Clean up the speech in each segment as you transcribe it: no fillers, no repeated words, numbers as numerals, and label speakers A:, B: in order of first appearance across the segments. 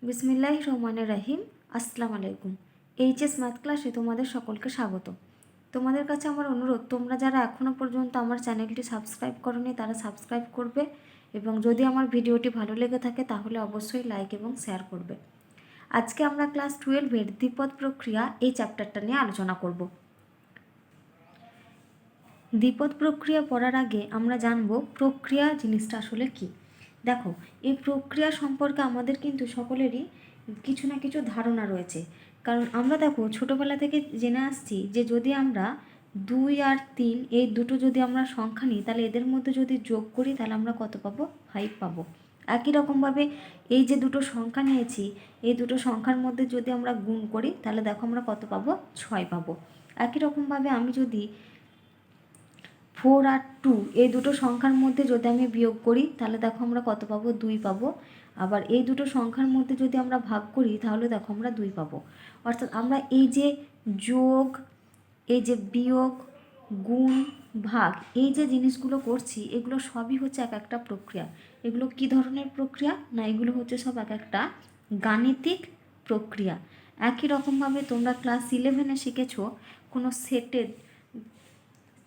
A: বিসমিল্লাহির রহমানির রহিম। আসসালামু আলাইকুম। এইচএস ম্যাথ ক্লাসে তোমাদের সকলকে স্বাগত। তোমাদের কাছে আমার অনুরোধ, তোমরা যারা এখনও পর্যন্ত আমার চ্যানেলটি সাবস্ক্রাইব করোনি তারা সাবস্ক্রাইব করবে, এবং যদি আমার ভিডিওটি ভালো লেগে থাকে তাহলে অবশ্যই লাইক এবং শেয়ার করবে। আজকে আমরা ক্লাস 12-এর দ্বিপদ প্রক্রিয়া এই চ্যাপ্টারটা নিয়ে আলোচনা করব। দ্বিপদ প্রক্রিয়া পড়ার আগে আমরা জানব প্রক্রিয়া জিনিসটা আসলে কী। দেখো, এই প্রক্রিয়া সম্পর্কে আমাদের কিন্তু সকলেরই কিছু না কিছু ধারণা রয়েছে। কারণ আমরা দেখো ছোটোবেলা থেকে জেনে আসছি যে যদি আমরা 2 আর 3 এই দুটো যদি আমরা সংখ্যা নিই, তাহলে এদের মধ্যে যদি যোগ করি তাহলে আমরা কত পাবো? 5 পাবো। একই রকমভাবে এই যে দুটো সংখ্যা নিয়েছি, এই দুটো সংখ্যার মধ্যে যদি আমরা গুণ করি তাহলে দেখো আমরা কত পাবো? 6 পাবো। একই রকমভাবে আমি যদি 4 আর 2 এই দুটো সংখ্যার মধ্যে যদি আমি বিয়োগ করি তাহলে দেখো আমরা কত পাবো? 2 পাবো। আবার এই দুটো সংখ্যার মধ্যে যদি আমরা ভাগ করি তাহলে দেখো আমরা 2 পাবো। অর্থাৎ আমরা এই যে যোগ, এই যে বিয়োগ, গুণ, ভাগ, এই যে জিনিসগুলো করছি এগুলো সবই হচ্ছে এক একটা প্রক্রিয়া। এগুলো কি ধরনের প্রক্রিয়া? না, এগুলো হচ্ছে সব এক একটা গাণিতিক প্রক্রিয়া। একই রকমভাবে তোমরা ক্লাস 11-এ শিখেছো কোনো সেটের,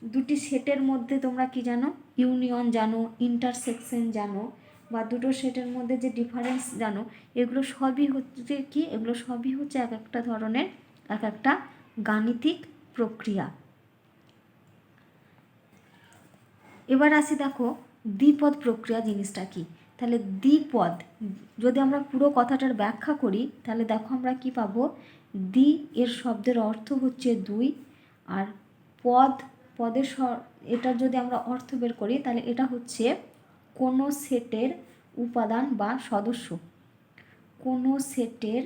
A: দুটি সেটের মধ্যে তোমরা কি জানো? ইউনিয়ন জানো, ইন্টারসেকশন জানো, বা দুটো সেটের মধ্যে যে ডিফারেন্স জানো। এগুলো সবই হচ্ছে কি? এগুলো সবই হচ্ছে এক একটা ধরনের এক একটা গাণিতিক প্রক্রিয়া। এবার আসি, দেখো দ্বিপদ প্রক্রিয়া জিনিসটা কি। তাহলে দ্বিপদ যদি আমরা পুরো কথাটার ব্যাখ্যা করি তাহলে দেখো আমরা কি পাবো? দ্বি এর শব্দের অর্থ হচ্ছে 2, আর পদ, পদের এটার যদি আমরা অর্থ বের করি তাহলে এটা হচ্ছে কোনো সেটের উপাদান বা সদস্য। কোনো সেটের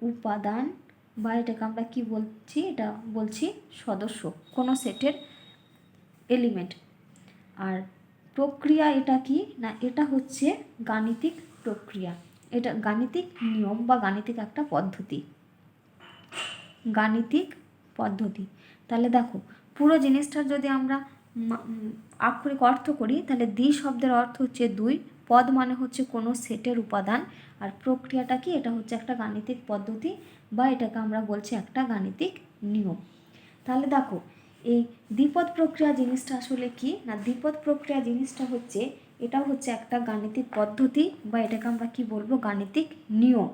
A: উপাদান, বা এটাকে আমরা কি বলছি? এটা বলছি সদস্য, কোনো সেটের এলিমেন্ট। আর প্রক্রিয়া এটা কি? না, এটা হচ্ছে গাণিতিক প্রক্রিয়া। এটা গাণিতিক নিয়ম বা গাণিতিক একটা পদ্ধতি, গাণিতিক পদ্ধতি। তাহলে দেখো পুরো জিনিসটার যদি আমরা আক্ষরিক অর্থ করি তাহলে দ্বি শব্দের অর্থ হচ্ছে 2, পদ মানে হচ্ছে কোনো সেটের উপাদান, আর প্রক্রিয়াটা কি? এটা হচ্ছে একটা গাণিতিক পদ্ধতি, বা এটাকে আমরা বলছি একটা গাণিতিক নিয়ম। তাহলে দেখো এই দ্বিপদ প্রক্রিয়া জিনিসটা আসলে কি? না, দ্বিপদ প্রক্রিয়া জিনিসটা হচ্ছে, এটা হচ্ছে একটা গাণিতিক পদ্ধতি, বা এটাকে আমরা কি বলবো? গাণিতিক নিয়ম।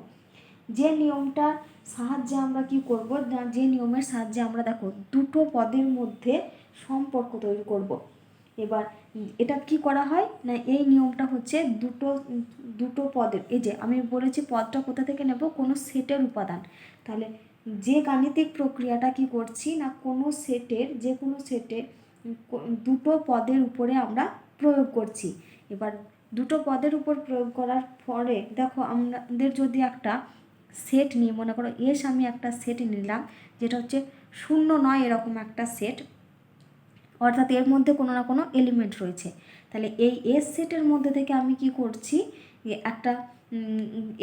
A: যে নিয়মটার সাহায্যে আমরা কি করব? না, যে নিয়মের সাহায্যে আমরা দেখো দুটো পদের মধ্যে সম্পর্ক তৈরি করব। এবার এটা কি করা হয়? না, এই নিয়মটা হচ্ছে দুটো পদের, এই যে আমি বলেছি পদটা কোথা থেকে নেব? কোনো সেটের উপাদান। তাহলে যে গাণিতিক প্রক্রিয়াটা কি করছি? না, কোনো সেটের, যে কোনো সেটে দুটো পদের উপরে আমরা প্রয়োগ করছি। এবার দুটো পদের উপর প্রয়োগ করার পরে দেখো আমাদের যদি একটা সেট নিই, মনে করো এস, আমি একটা সেট নিলাম যেটা হচ্ছে 0, 9 এরকম একটা সেট, অর্থাৎ এর মধ্যে কোনো না কোনো এলিমেন্ট রয়েছে। তাহলে এই এস সেটের মধ্যে থেকে আমি কি করছি? একটা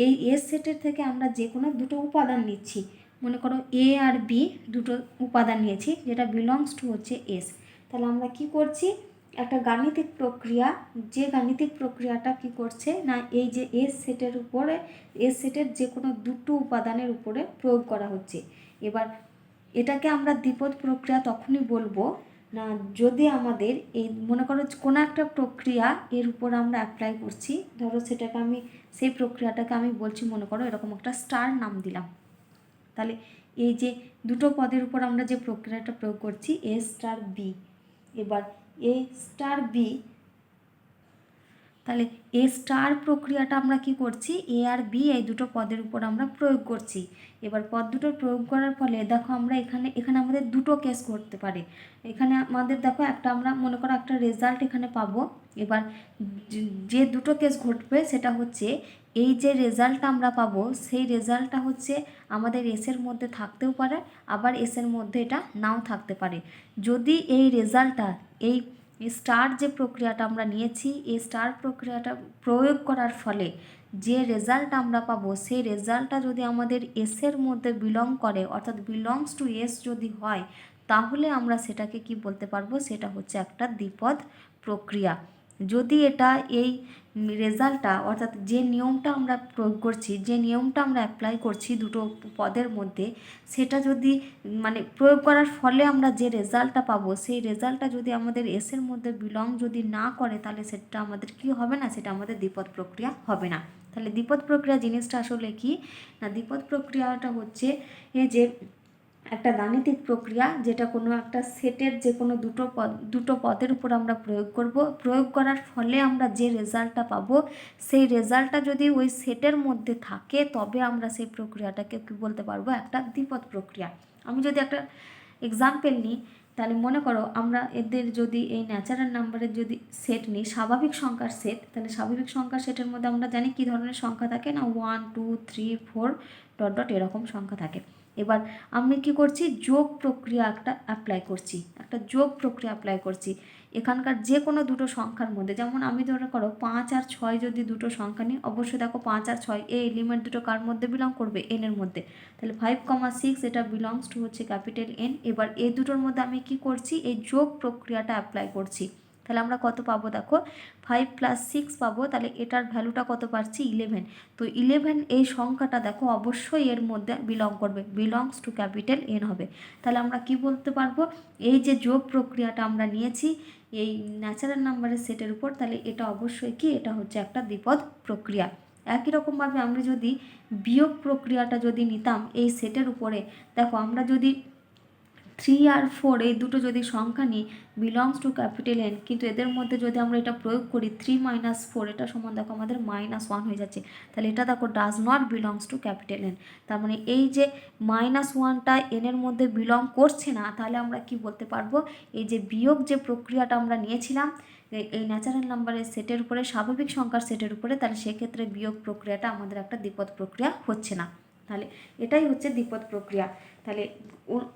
A: এই এস সেটের থেকে আমরা যে কোনো দুটো উপাদান নিচ্ছি। মনে করো এ আর বি দুটো উপাদান নিয়েছি, যেটা বিলংস টু হচ্ছে এস। তাহলে আমরা কি করছি? একটা গাণিতিক প্রক্রিয়া, যে গাণিতিক প্রক্রিয়াটা কি করছে? না, এই যে এস সেটের উপরে, এস সেটের যে কোনো দুটো উপাদানের উপরে প্রয়োগ করা হচ্ছে। এবার এটাকে আমরা দ্বিপদ প্রক্রিয়া তখনই বলবো না যদি আমাদের এই মনে করো কোনো একটা প্রক্রিয়া এর উপর আমরা অ্যাপ্লাই করছি, ধরো সেটাকে আমি, সেই প্রক্রিয়াটাকে আমি বলছি, মনে করো এরকম একটা স্টার নাম দিলাম। তাহলে এই যে দুটো পদের উপর আমরা যে প্রক্রিয়াটা প্রয়োগ করছি, এ স্টার বি, এবার এ স্টার বি, তাহলে এ স্টার প্রক্রিয়াটা আমরা কি করছি? এ আর বি এই দুটো পদের উপর আমরা প্রয়োগ করছি। এবার পদ দুটোর প্রয়োগ করার ফলে দেখো আমরা এখানে আমাদের দুটো কেস করতে পারে। এখানে আমাদের দেখো একটা, আমরা মনে করো একটা রেজাল্ট এখানে পাবো। এবার যে দুটো কেস ঘটবে সেটা হচ্ছে, এই যে রেজাল্টটা আমরা পাবো সেই রেজাল্টটা হচ্ছে আমাদের এসের মধ্যে থাকতেও পারে, আবার এসের মধ্যে এটা নাও থাকতে পারে। যদি এই রেজাল্টটা, এই স্টার যে প্রক্রিয়াটা আমরা নিয়েছি, এই স্টার প্রক্রিয়াটা প্রয়োগ করার ফলে যে রেজাল্ট আমরা পাবো সেই রেজাল্টটা যদি আমাদের এসের মধ্যে বিলং করে, অর্থাৎ বিলংস টু এস যদি হয়, তাহলে আমরা সেটাকে কি বলতে পারবো? সেটা হচ্ছে একটা দ্বিপদ প্রক্রিয়া। যদি এটা এই রেজাল্টটা অর্থাৎ যে নিয়মটা আমরা প্রয়োগ করছি, যে নিয়মটা আমরা অ্যাপ্লাই করছি দুটো পদের মধ্যে, সেটা যদি মানে প্রয়োগ করার ফলে আমরা যে রেজাল্টটা পাবো, সেই রেজাল্টটা যদি আমাদের এসের মধ্যে বিলং যদি না করে, তাহলে সেটা আমাদের কি হবে না, সেটা আমাদের দ্বিপদ প্রক্রিয়া হবে না। তাহলে দ্বিপদ প্রক্রিয়া জিনিসটা আসলে কি না, দ্বিপদ প্রক্রিয়াটা হচ্ছে যে একটা গাণিতিক প্রক্রিয়া, যেটা কোনো একটা সেটের যে কোনো দুটো পদের উপর আমরা প্রয়োগ করব, প্রয়োগ করার ফলে আমরা যে রেজাল্টটা পাবো, সেই রেজাল্টটা যদি ওই সেটের মধ্যে থাকে, তবে আমরা সেই প্রক্রিয়াটাকে কী বলতে পারবো, একটা দ্বিপদ প্রক্রিয়া। আমি যদি একটা এক্সাম্পল নিই, তাহলে মনে করো আমরা এদের যদি এই ন্যাচারাল নাম্বারের যদি সেট নিই, স্বাভাবিক সংখ্যার সেট, তাহলে স্বাভাবিক সংখ্যার সেটের মধ্যে আমরা জানি কী ধরনের সংখ্যা থাকে না, 1 2 3 4 ডট ডট এরকম সংখ্যা থাকে। এবার আমি কি করছি, যোগ প্রক্রিয়া অ্যাপ্লাই করছি এখানকার যে কোনো দুটো সংখ্যার মধ্যে। যেমন আমি ধরে করো 5 আর 6 যদি দুটো সংখ্যা নিই, অবশ্যই দেখো 5 আর 6 এই এলিমেন্ট দুটো কার মধ্যে বিলং করবে, এন এর মধ্যে। তাহলে 5,6 এটা বিলংস টু হচ্ছে ক্যাপিটাল এন। এবার এই দুটোর মধ্যে আমি কি করছি, এই যোগ প্রক্রিয়াটা অ্যাপ্লাই করছি। তাহলে আমরা কত পাবো, দেখো 5 + 6 পাবো। তাহলে এটার ভ্যালুটা কত পাচ্ছি, 11। তো 11 এই সংখ্যাটা দেখো অবশ্যই এর মধ্যে বিলং করবে, বিলংস টু ক্যাপিটাল এন হবে। তাহলে আমরা কি বলতে পারবো, এই যে যোগ প্রক্রিয়াটা আমরা নিয়েছি এই ন্যাচারাল নাম্বারের সেটের উপর, তাহলে এটা অবশ্যই কি, এটা হচ্ছে একটা দ্বিপদ প্রক্রিয়া। একই রকমভাবে আমরা যদি বিয়োগ প্রক্রিয়াটা যদি নিতাম এই সেটের উপরে, দেখো আমরা যদি 3 আর 4 এই দুটো যদি সংখ্যা নিই, বিলংস টু ক্যাপিটাল এন, কিন্তু এদের মধ্যে যদি আমরা এটা প্রয়োগ করি 3 - 4, এটা সমান দেখো আমাদের -1 হয়ে যাচ্ছে। তাহলে এটা দেখো does not belongs to capital N. তার মানে এই যে -1টা এনের মধ্যে বিলং করছে না, তাহলে আমরা কি বলতে পারবো, এই যে বিয়োগ যে প্রক্রিয়াটা আমরা নিয়েছিলাম এই ন্যাচারাল নাম্বারের সেটের উপরে, স্বাভাবিক সংখ্যার সেটের উপরে, তাহলে সেক্ষেত্রে বিয়োগ প্রক্রিয়াটা আমাদের একটা দ্বিপদ প্রক্রিয়া হচ্ছে না। তাহলে এটাই হচ্ছে দ্বিপদ প্রক্রিয়া। তাহলে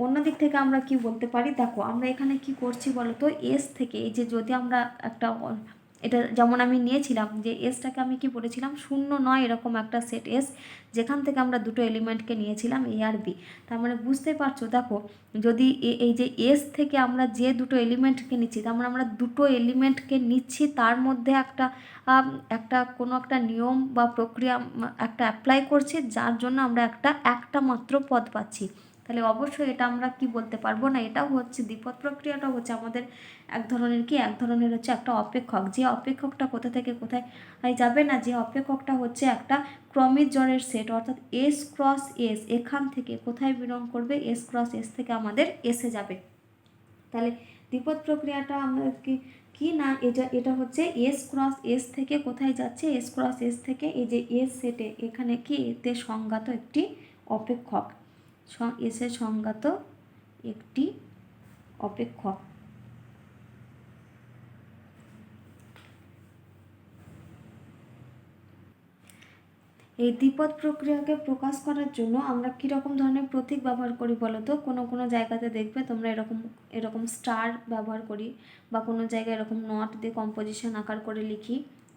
A: অন্য দিক থেকে আমরা কি বলতে পারি, দেখো আমরা এখানে কি করছি বলো তো, এস থেকে এই যে যদি আমরা একটা এটা যেমন আমি নিয়েছিলাম যে এসটাকে আমি কি বলেছিলাম, 0 9 এরকম একটা সেট এস, যেখান থেকে আমরা দুটো এলিমেন্টকে নিয়েছিলাম এ আর বি। তার মানে বুঝতে পারছো, দেখো যদি এই যে এস থেকে আমরা যে দুটো এলিমেন্টকে নিচ্ছি, তার মানে আমরা দুটো এলিমেন্টকে নিচ্ছি, তার মধ্যে একটা কোনো একটা নিয়ম বা প্রক্রিয়া একটা অ্যাপ্লাই করছি, যার জন্য আমরা একটা মাত্র পদ পাচ্ছি। তাহলে অবশ্যই এটা আমরা কি বলতে পারবো না, এটাও হচ্ছে দ্বিপদ প্রক্রিয়াটা হচ্ছে আমাদের এক ধরনের হচ্ছে একটা অপেক্ষক। যে অপেক্ষকটা কোথা থেকে কোথায় যাবে না, যে অপেক্ষকটা হচ্ছে একটা ক্রমিক জড়ের সেট, অর্থাৎ এস ক্রস এস এখান থেকে কোথায় বিলং করবে, এস ক্রস এস থেকে আমাদের এসে যাবে। তাহলে দ্বিপদ প্রক্রিয়াটা আমাদের কি না, এটা হচ্ছে এস ক্রস এস থেকে কোথায় যাচ্ছে, এস ক্রস এস থেকে এই যে এস সেটে এখানে কি এতে সংজ্ঞাত একটি অপেক্ষক, এসে সংজ্ঞাত একটি অপেক্ষক। এই দ্বিপদ প্রক্রিয়াকে প্রকাশ করার জন্য আমরা কীরকম ধরনের প্রতীক ব্যবহার করি বলো তো। কোনো জায়গাতে দেখবে তোমরা এরকম স্টার ব্যবহার করি, বা কোনো জায়গায় এরকম নট দিয়ে কম্পোজিশন আকার করে লিখি,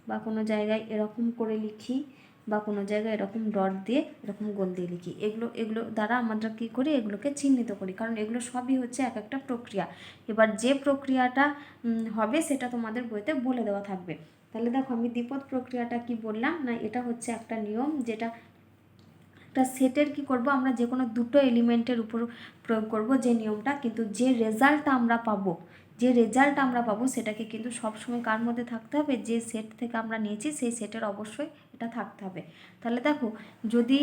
A: বা কোনো জায়গায় এরকম করে লিখি, বা কোনো জায়গায় এরকম ডট দিয়ে এরকম গোল দিয়ে লিখি। এগুলো দ্বারা আমরা কী করি, এগুলোকে চিহ্নিত করি, কারণ এগুলো সবই হচ্ছে এক একটা প্রক্রিয়া। এবার যে প্রক্রিয়াটা হবে সেটা তোমাদের বইতে বলে দেওয়া থাকবে। তাহলে দেখো আমি দ্বিপদ প্রক্রিয়াটা কি বললাম না, এটা হচ্ছে একটা নিয়ম, যেটা একটা সেটের কি করব, আমরা যে কোনো দুটো এলিমেন্টের উপর প্রয়োগ করব যে নিয়মটা, কিন্তু যে রেজাল্টটা আমরা পাবো সেটাকে কিন্তু সবসময় কার মধ্যে থাকতে হবে, যে সেট থেকে আমরা নিয়েছি সেই সেটের অবশ্যই এটা থাকতে হবে। তাহলে দেখো যদি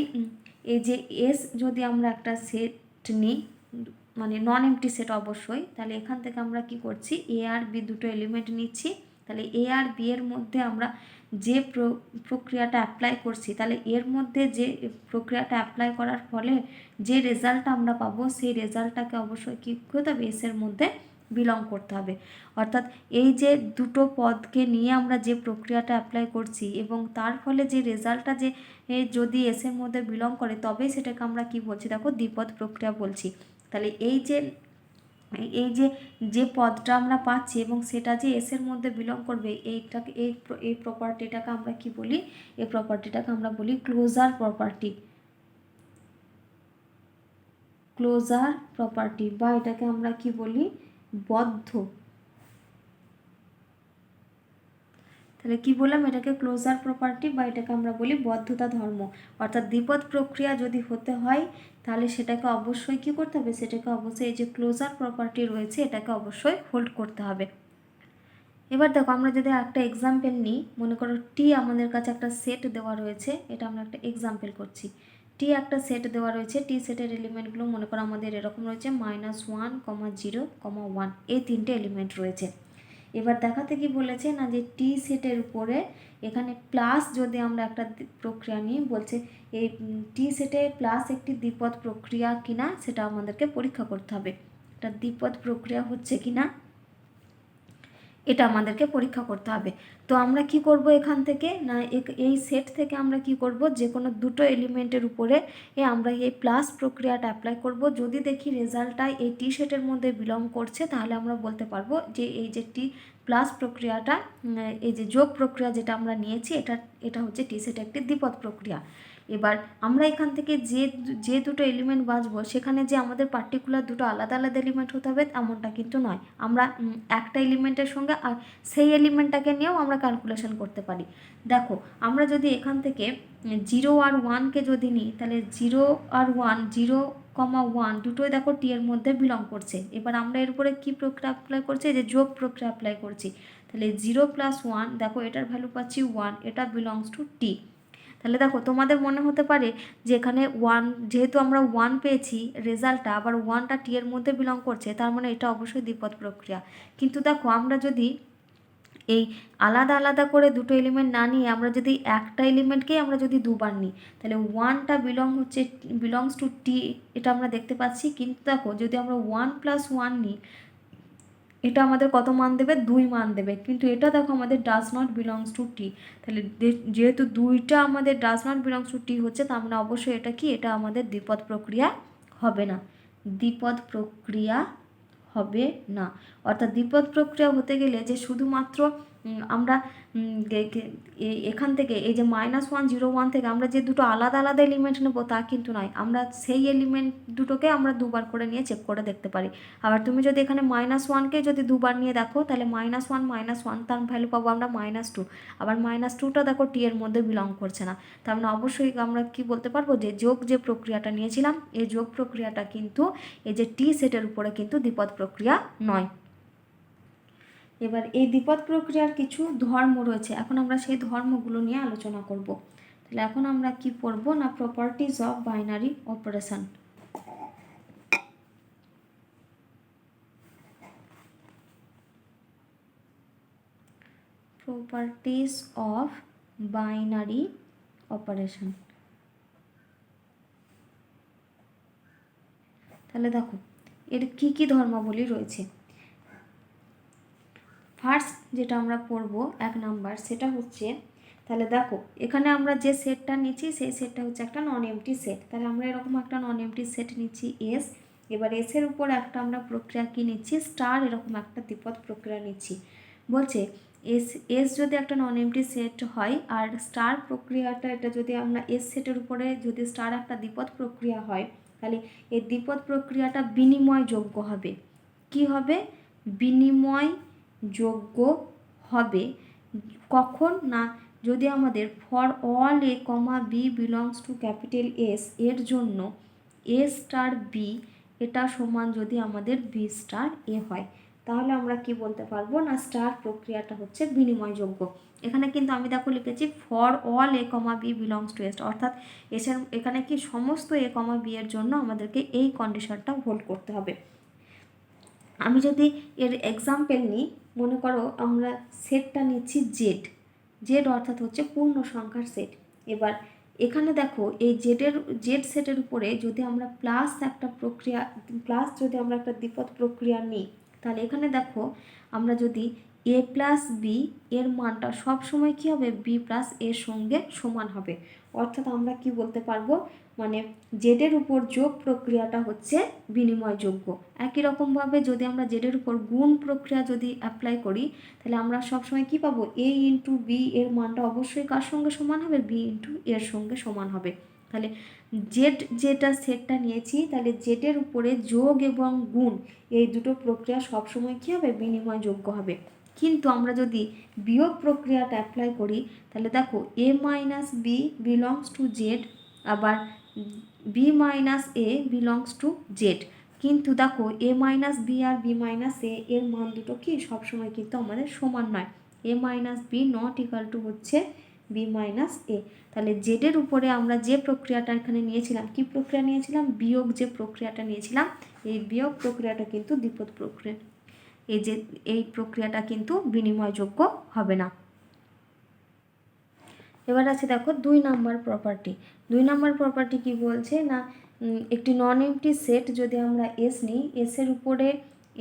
A: এই যে এস যদি আমরা একটা সেট নিই, মানে নন এমটি সেট অবশ্যই, তাহলে এখান থেকে আমরা কি করছি, এ আর বি দুটো এলিমেন্ট নিচ্ছি। তাহলে এ আর বি এর মধ্যে আমরা যে প্রক্রিয়াটা অ্যাপ্লাই করছি, তাহলে এর মধ্যে যে প্রক্রিয়াটা অ্যাপ্লাই করার ফলে যে রেজাল্টটা আমরা পাবো, সেই রেজাল্টটাকে অবশ্যই কী করতে হবে, এসের মধ্যে বিলং করতে হবে। অর্থাৎ এই যে দুটো পদকে নিয়ে আমরা যে প্রক্রিয়াটা অ্যাপ্লাই করছি, এবং তার ফলে যে রেজাল্টটা যে যদি এসের মধ্যে বিলং করে, তবেই সেটাকে আমরা কি বলছি, দেখো দ্বিপদ প্রক্রিয়া বলছি। তাহলে এই যে পদটা আমরা পাচ্ছি এবং সেটা যে এসের মধ্যে বিলং করবে, এই প্রপার্টিটাকে আমরা কি বলি, এই প্রপার্টিটাকে আমরা বলি ক্লোজার প্রপার্টি, বা এটাকে আমরা কি বলি, বদ্ধ তাহলে কি বললাম, এটাকে ক্লোজার প্রপার্টি বা এটাকে আমরা বলি বদ্ধতা ধর্ম। অর্থাৎ দ্বিপদ প্রক্রিয়া যদি হতে হয় তাহলে সেটাকে অবশ্যই কি করতে হবে, সেটাকে অবশ্যই এই যে ক্লোজার প্রপার্টি রয়েছে এটাকে অবশ্যই হোল্ড করতে হবে। এবার দেখো আমরা যদি একটা এক্সাম্পল নিই, মনে করো টি আমাদের কাছে একটা সেট দেওয়া রয়েছে, এটা আমরা একটা এক্সাম্পল করছি। টি একটা সেট দেওয়া রয়েছে, টি সেটের এলিমেন্টগুলো মনে করো আমাদের এরকম রয়েছে -1, 0, 1, এই তিনটে এলিমেন্ট রয়েছে। এবার দেখাতে কি বলেছে না, যে টি সেটের উপরে এখানে প্লাস যদি আমরা একটা প্রক্রিয়া নিই, বলছে এই টি সেটে প্লাস একটি দ্বিপদ প্রক্রিয়া কিনা সেটা আমাদেরকে পরীক্ষা করতে হবে। এটা দ্বিপদ প্রক্রিয়া হচ্ছে কিনা এটা আমাদেরকে পরীক্ষা করতে হবে। তো আমরা কি করব এখান থেকে না, এই সেট থেকে আমরা কি করব, যে কোনো দুটো এলিমেন্টের উপরে আমরা এই প্লাস প্রক্রিয়াটা অ্যাপ্লাই করব। যদি দেখি রেজাল্টটা এই টি সেটের মধ্যে বিলং করছে তাহলে আমরা বলতে পারবো যে এই যে টি প্লাস প্রক্রিয়াটা, এই যে যোগ প্রক্রিয়া যেটা আমরা নিয়েছি এটা হচ্ছে টি সেটের একটি দ্বিপদ প্রক্রিয়া। এবার আমরা এখান থেকে যে দুটো এলিমেন্ট বাছবো সেখানে যে আমাদের পার্টিকুলার দুটো আলাদা আলাদা এলিমেন্ট হতে হবে এমনটা কিন্তু নয়। আমরা একটা এলিমেন্টের সঙ্গে আর সেই এলিমেন্টটাকে নিয়েও আমরা ক্যালকুলেশন করতে পারি। দেখো আমরা যদি এখান থেকে 0 আর 1কে যদি নিই তাহলে 0 আর 1, 0,1 দুটোই দেখো টি এর মধ্যে বিলং করছে। এবার আমরা এর উপরে কী প্রক্রিয়া অ্যাপ্লাই করছি, যে যোগ প্রক্রিয়া অ্যাপ্লাই করছি। তাহলে 0 + 1, দেখো এটার ভ্যালু পাচ্ছি 1, এটা বিলংস টু টি। তাহলে দেখো তোমাদের মনে হতে পারে যে এখানে 1, যেহেতু আমরা 1 পেয়েছি রেজাল্টটা, আবার 1টা টি এর মধ্যে বিলং করছে, তার মানে এটা অবশ্যই দ্বিপদ প্রক্রিয়া। কিন্তু দেখো আমরা যদি এই আলাদা আলাদা করে দুটো এলিমেন্ট না নিয়ে আমরা যদি একটা এলিমেন্টকেই আমরা যদি দুবার নিই তাহলে 1টা বিলংস টু টি, এটা আমরা দেখতে পাচ্ছি। কিন্তু দেখো যদি আমরা 1 + 1 নিই এটা আমাদের কত মান দেবে, 2 মান দেবে। কিন্তু এটা দেখো আমাদের ডাজ নট বিলংস টু টি। তাহলে যেহেতু 2টা আমাদের ডাজ নট বিলংস টু টি হচ্ছে, তার মানে অবশ্যই এটা কি, এটা আমাদের দ্বিপদ প্রক্রিয়া হবে না, দ্বিপদ প্রক্রিয়া হবে না। অর্থাৎ দ্বিপদ প্রক্রিয়া হতে গেলে যে শুধুমাত্র আমরা এখান থেকে এই যে -1, 0, 1 থেকে আমরা যে দুটো আলাদা আলাদা এলিমেন্ট নেব তা কিন্তু নয়, আমরা সেই এলিমেন্ট দুটোকে আমরা দুবার করে নিয়ে চেক করে দেখতে পারি। আবার তুমি যদি এখানে -1কে যদি দুবার নিয়ে দেখো তাহলে -1 তার ভ্যালু পাবো আমরা -2। আবার -2টা দেখো টি এর মধ্যে বিলং করছে না, তার মানে অবশ্যই আমরা কি বলতে পারবো যে যে প্রক্রিয়াটা নিয়েছিলাম এই যোগ প্রক্রিয়াটা কিন্তু এই যে টি সেটের উপরে কিন্তু দ্বিপদ প্রক্রিয়া নয়। এবার এই দ্বিপদ প্রক্রিয়ার কিছু ধর্ম রয়েছে, এখন আমরা সেই ধর্মগুলো নিয়ে আলোচনা করব। তাহলে এখন আমরা কি পড়ব না, properties of binary operation. Properties of binary operation. তাহলে দেখো এর কি কি ধর্মাবলী রয়েছে। ফার্স্ট যেটা আমরা পড়ব 1 নাম্বার, সেটা হচ্ছে, তাহলে দেখো এখানে আমরা যে সেটটা নিচ্ছি সেই সেটটা হচ্ছে একটা নন এমটি সেট। তাহলে আমরা এরকম একটা নন এমটি সেট নিচ্ছি এস। এবার এসের উপর একটা আমরা প্রক্রিয়া কি নিচ্ছি, স্টার, এরকম একটা দ্বিপদ প্রক্রিয়া নিচ্ছি। বলছে এস যদি একটা নন এমটি সেট হয় আর স্টার প্রক্রিয়াটা, এটা যদি আমরা এস সেটের উপরে যদি স্টার একটা দ্বিপদ প্রক্রিয়া হয় তাহলে এই দ্বিপদ প্রক্রিয়াটা বিনিময়যোগ্য হবে। কি হবে, বিনিময়যোগ্য হবে। কখন না, যদি আমাদের for all A, B belongs to capital S এর জন্য এ স্টার বি এটা সমান যদি আমাদের বি স্টার এ হয়, তাহলে আমরা কি বলতে পারবো না, স্টার প্রক্রিয়াটা হচ্ছে বিনিময়যোগ্য। এখানে কিন্তু আমি দেখো লিখেছি for all A, B belongs to S, অর্থাৎ এখানে কি সমস্ত এ, বি এর জন্য আমাদেরকে এই কন্ডিশনটা হোল্ড করতে হবে। আমি যদি এর এক্সাম্পল নিই, মনে করো আমরা সেটটা নিচ্ছি জেড অর্থাৎ হচ্ছে পূর্ণ সংখ্যার সেট। এবার এখানে দেখো এই জেড সেটের উপরে যদি আমরা যদি আমরা একটা দ্বিপদ প্রক্রিয়া নিই তাহলে এখানে দেখো আমরা যদি a + b এর মানটা সবসময় কী হবে, b + এর সঙ্গে সমান হবে। অর্থাৎ আমরা কি বলতে পারবো, মানে জেডের উপর যোগ প্রক্রিয়াটা হচ্ছে বিনিময়যোগ্য। একই রকমভাবে যদি আমরা জেডের উপর গুণ প্রক্রিয়া যদি অ্যাপ্লাই করি তাহলে আমরা সবসময় কি পাবো, a × b এর মানটা অবশ্যই কার সঙ্গে সমান হবে, b × এর সঙ্গে সমান হবে। তাহলে যেটা সেটটা নিয়েছি তাহলে জেডের উপরে যোগ এবং গুণ এই দুটো প্রক্রিয়া সবসময় কী হবে, বিনিময়যোগ্য হবে। কিন্তু আমরা যদি বিয়োগ প্রক্রিয়াটা অ্যাপ্লাই করি তাহলে দেখো A minus B belongs to Z, আবার B minus A belongs to Z. কিন্তু দেখো এ মাইনাস বি আর বি মাইনাস এ এর মান দুটো কি সবসময় কিন্তু আমাদের সমান নয়। A minus B not equal to হচ্ছে বি মাইনাস এ। তাহলে জেডের উপরে আমরা যে প্রক্রিয়াটা এখানে নিয়েছিলাম, কি প্রক্রিয়া নিয়েছিলাম, বিয়োগ যে প্রক্রিয়াটা নিয়েছিলাম, এই বিয়োগ প্রক্রিয়াটা কিন্তু দ্বিপদ প্রক্রিয়া, এই প্রক্রিয়াটা কিন্তু বিনিময়যোগ্য হবে না। এবার আছে দেখো 2 নম্বর প্রপার্টি। 2 নম্বর প্রপার্টি কি বলছে না, একটি নন এমটি সেট যদি আমরা এস নিই, এসের উপরে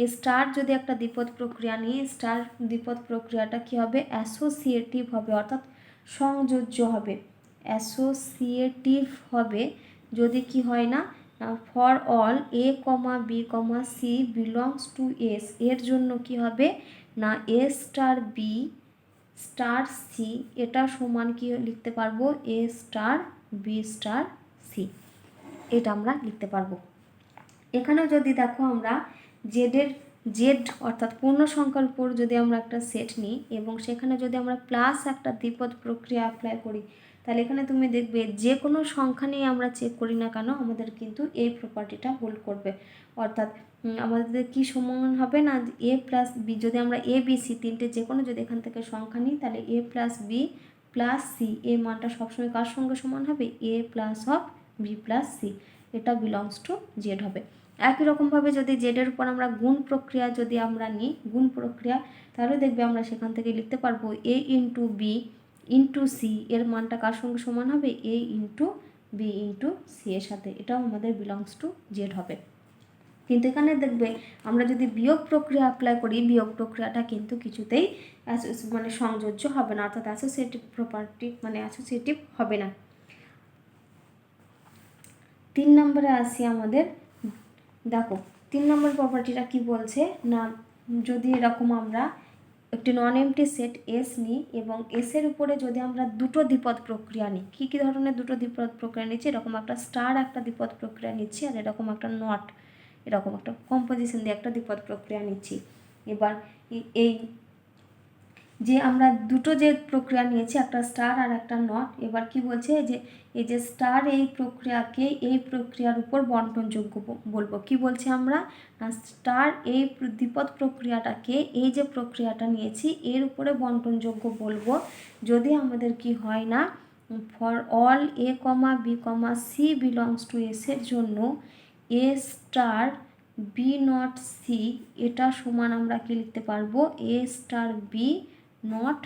A: এ স্টার যদি একটা দ্বিপদ প্রক্রিয়া নিই, স্টার দ্বিপদ প্রক্রিয়াটা কি হবে, অ্যাসোসিয়েটিভ হবে, অর্থাৎ সংযোজ্য হবে। অ্যাসোসিয়েটিভ হবে যদি কি হয় না, for all A comma B comma C belongs to S, এর জন্য কি হবে না A star B star C এটা সমান কি লিখতে পারবো, A star B star C, এটা আমরা লিখতে পারবো। এখানেও যদি দেখো আমরা জেড অর্থাৎ পূর্ণ সংখ্যার উপর যদি আমরা একটা সেট নিই এবং সেখানে যদি আমরা প্লাস একটা দ্বিপদ প্রক্রিয়া অ্যাপ্লাই করি, তাহলে এখানে তুমি দেখবে যে কোনো সংখ্যা নিয়ে আমরা চেক করি না কেন আমাদের কিন্তু এই প্রপার্টিটা হোল্ড করবে। অর্থাৎ আমাদের কি সমান হবে না, এ প্লাস বি, যদি আমরা এ বি সি তিনটে যে কোনো যদি এখান থেকে সংখ্যা নিই, তাহলে A plus B plus C এই মানটা সবসময় কার সঙ্গে সমান হবে, A plus of B plus C, এটা বিলংস টু জেড হবে। একই রকমভাবে যদি জেডের উপর আমরা গুণ প্রক্রিয়া যদি আমরা নিই, গুণ প্রক্রিয়া, তাহলে দেখবে আমরা সেখান থেকে লিখতে পারবো এ ইন্টু বি ইন্টু সি এর মানটা কার সঙ্গে সমান হবে, এ ইন্টু বি ইন্টু সি এর সাথে, এটাও আমাদের বিলংস টু জেড হবে। কিন্তু এখানে দেখবে আমরা যদি বিয়োগ প্রক্রিয়া অ্যাপ্লাই করি, বিয়োগ প্রক্রিয়াটা কিন্তু কিছুতেই মানে সংযোজ্য হবে না, অর্থাৎ অ্যাসোসিয়েটিভ প্রপার্টি মানে অ্যাসোসিয়েটিভ হবে না। 3 নম্বরে আসি আমাদের, দেখো 3 নম্বর প্রপার্টিটা কি বলছে না, যদি এরকম আমরা একটি নন এমটি সেট এস নিই এবং এসের উপরে যদি আমরা দুটো দ্বিপদ প্রক্রিয়া নিই, কী কী ধরনের দুটো দ্বিপদ প্রক্রিয়া নিচ্ছি, এরকম একটা স্টার একটা দ্বিপদ প্রক্রিয়া নিচ্ছি আর এরকম একটা নট, এরকম একটা কম্পোজিশন দিয়ে একটা দ্বিপদ প্রক্রিয়া নিচ্ছি। এবার এই যে আমরা দুটো যে প্রক্রিয়া নিয়েছি, একটা স্টার আর একটা নট, এবার কি বলছে যে এই যে স্টার এই প্রক্রিয়াকে এই প্রক্রিয়ার উপর বন্টনযোগ্য বলবো। কি বলছি আমরা না, স্টার এই দ্বিপদ প্রক্রিয়াটাকে এই যে প্রক্রিয়াটা নিয়েছি এর উপরে বন্টনযোগ্য বলবো যদি আমাদের কি হয় না, for all A comma B comma C belongs to S এর জন্য A star B not C এটা সমান আমরা কি লিখতে পারবো, A star B not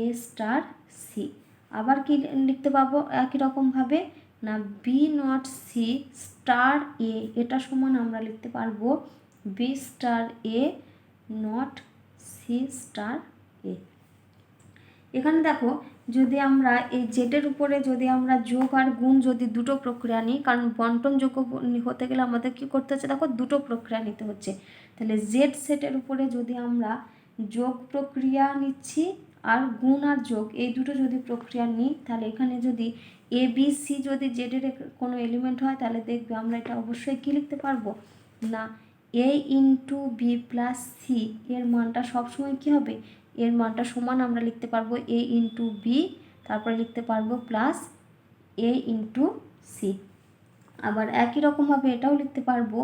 A: A star C. আবার কি লিখতে পারবো একই রকমভাবে না, B not C star A এটা সমান আমরা লিখতে পারবো B star A not C star A. এখানে দেখো যদি আমরা এই জেডের উপরে যদি আমরা যোগ আর গুণ যদি দুটো প্রক্রিয়া নিই, কারণ বন্টনযোগ্য হতে গেলে আমাদের কী করতে হচ্ছে, দেখো দুটো প্রক্রিয়া নিতে হচ্ছে। তাহলে জেড সেটের উপরে যদি আমরা যোগ প্রক্রিয়া নিচ্ছি আর গুণ আর যোগ এই দুটো যদি প্রক্রিয়া নিই, তাহলে এখানে যদি এ বি সি যদি জেডের কোনো এলিমেন্ট হয় তাহলে দেখবে আমরা এটা অবশ্যই কী লিখতে পারবো না, এ ইন্টু বি প্লাস সি এর মানটা সবসময় কী হবে, এর মানটা সমান আমরা লিখতে পারবো এ ইন্টু বি, তারপরে লিখতে পারবো প্লাস এ ইন্টু সি। আবার একই রকমভাবে এটাও লিখতে পারবো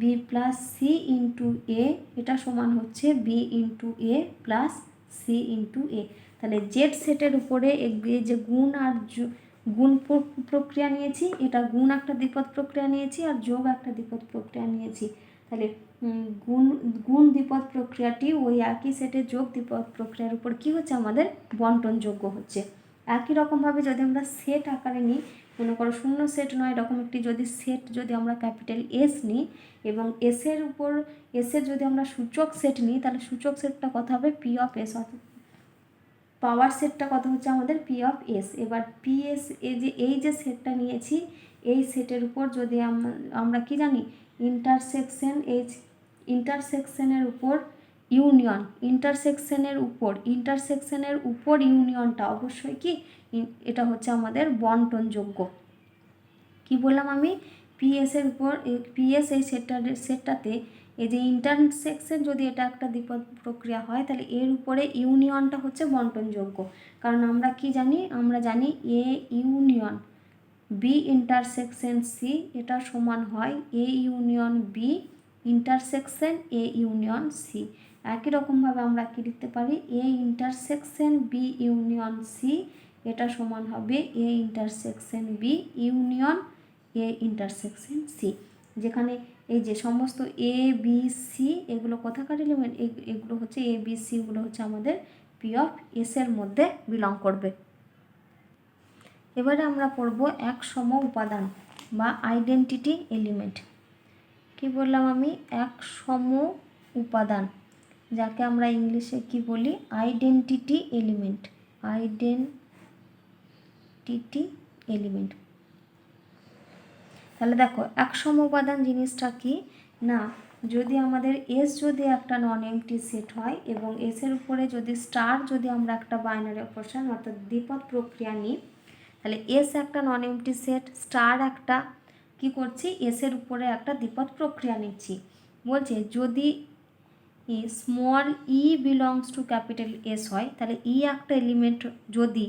A: বি প্লাস সি ইন্টু এ এটা সমান হচ্ছে বি ইন্টু এ প্লাস সি ইন্টু এ। তাহলে জেড সেটের উপরে এই যে গুণ আর গুণ প্রক্রিয়া নিয়েছি, এটা গুণ একটা দ্বিপদ প্রক্রিয়া নিয়েছি আর যোগ একটা দ্বিপদ প্রক্রিয়া নিয়েছি। তাহলে গুণ দ্বিপদ প্রক্রিয়াটি ওই একই সেটের যোগ দ্বিপদ প্রক্রিয়ার উপর কী হচ্ছে, আমাদের বন্টনযোগ্য হচ্ছে। একই রকমভাবে যদি আমরা সেট আকারে নিই, মনে করো শূন্য সেট নয়, এরকম একটি যদি সেট যদি আমরা ক্যাপিটাল এস নিই এবং এসের যদি আমরা সূচক সেট নিই, তাহলে সূচক সেটটা কত হবে, পি অফ এস, অর্থাৎ পাওয়ার সেটটা কত হচ্ছে আমাদের পি অফ এস। এবার পি এস এই যে সেটটা নিয়েছি এই সেটের উপর যদি আমরা কি জানি, ইন্টারসেকশনের উপর ইউনিয়ন, ইন্টারসেকশনের উপর ইউনিয়নটা অবশ্যই কি এটা হচ্ছে আমাদের বন্টনযোগ্য। কি বললাম আমি, পিএস এর উপর পিএস এই সেটটাতে এই যে ইন্টারসেকশন যদি এটা একটা দ্বিপদ প্রক্রিয়া হয় তাহলে এর উপরে ইউনিয়নটা হচ্ছে বন্টনযোগ্য। কারণ আমরা কি জানি, আমরা জানি A union B intersection C এটা সমান হয় A union B intersection A union C. একই রকমভাবে আমরা কি লিখতে পারি, A intersection B union C এটা সমান হবে A intersection B union A intersection C. যেখানে এই যে সমস্ত এ বি সি এগুলো কোথাকার এলিমেন্ট, এগুলো হচ্ছে এ বি সিগুলো হচ্ছে আমাদের পি অফ এস এর মধ্যে বিলং করবে। এবারে আমরা পড়ব এক সম উপাদান বা আইডেন্টিটি এলিমেন্ট। কি বললাম আমি, এক সম উপাদান, যাকে আমরা ইংলিশে কি বলি, আইডেন্টিটি এলিমেন্ট। Identity element. তাহলে দেখো এক সম উপাদান জিনিসটা কি না, যদি আমাদের এস যদি একটা নন এমটি সেট হয় এবং এসের উপরে যদি স্টার যদি আমরা একটা বাইনারি অপারেশন অর্থাৎ দ্বিপদ প্রক্রিয়া নিই, তাহলে এস একটা নন এমটি সেট, স্টার একটা কি করছি, এসের উপরে একটা দ্বিপদ প্রক্রিয়া নিচ্ছি। বলছে যদি small E belongs to capital S হয়, তাহলে ই একটা এলিমেন্ট যদি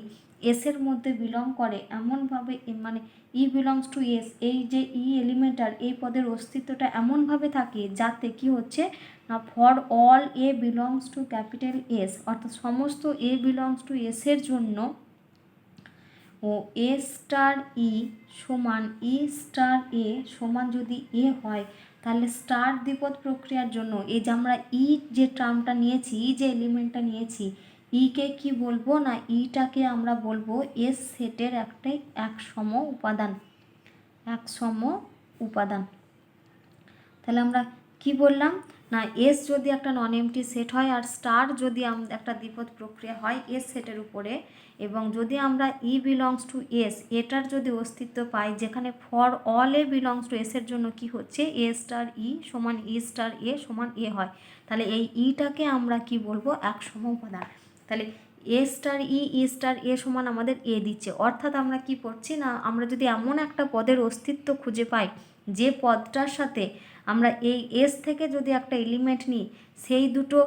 A: এসের মধ্যে বিলং করে এমনভাবে, মানে ই বিলংস টু এস, এই যে ই এলিমেন্টার এই পদের অস্তিত্বটা এমনভাবে থাকে যাতে কি হচ্ছে না, for all A belongs to capital S, অর্থাৎ সমস্ত এ বিলংস টু এসের জন্য ও এ স্টার ই সমান ই স্টার এ সমান যদি এ হয়, তাহলে স্টার দ্বিপদ প্রক্রিয়ার জন্য এই যে আমরা ই যে টার্মটা নিয়েছি, ই যে এলিমেন্টটা নিয়েছি, ইকে কি বলবো না, ইটাকে আমরা বলবো এস সেটের একটাই এক সম উপাদান। এক সম উপাদান। তাহলে আমরা কি বললাম না, এস যদি একটা নন এমটি সেট হয় আর স্টার যদি একটা দ্বিপদ প্রক্রিয়া হয় এস সেটের উপরে, এবং যদি আমরা ই বিলংস টু এস এটার যদি অস্তিত্ব পাই, যেখানে for all A belongs two এসের জন্য কি হচ্ছে এ স্টার ই সমান ই স্টার এ সমান এ হয়, তাহলে এই ইটাকে আমরা কি বলবো, এক সম উপাদান। তাহলে এ স্টার ই স্টার এ সমান আমাদের এ দিচ্ছে, অর্থাৎ আমরা কি করছি না, আমরা যদি এমন একটা পদের অস্তিত্ব খুঁজে পাই যে পদটার সাথে আমরা এই এস থেকে যদি একটা এলিমেন্ট নিই, সেই দুটো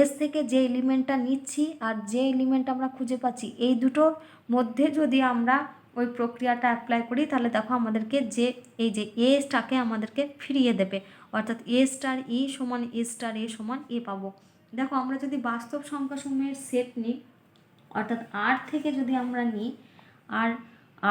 A: এস থেকে যে এলিমেন্টটা নিচ্ছি আর যে এলিমেন্ট আমরা খুঁজে পাচ্ছি এই দুটোর মধ্যে যদি আমরা ওই প্রক্রিয়াটা অ্যাপ্লাই করি, তাহলে দেখো আমাদেরকে যে এই যে এসটাকে আমাদেরকে ফিরিয়ে দেবে, অর্থাৎ এ স্টার ই সমান এ স্টার এ সমান এ পাবো। দেখো আমরা যদি বাস্তব সংখ্যাসমূহের সেট নিই, অর্থাৎ আর থেকে যদি আমরা নিই, আর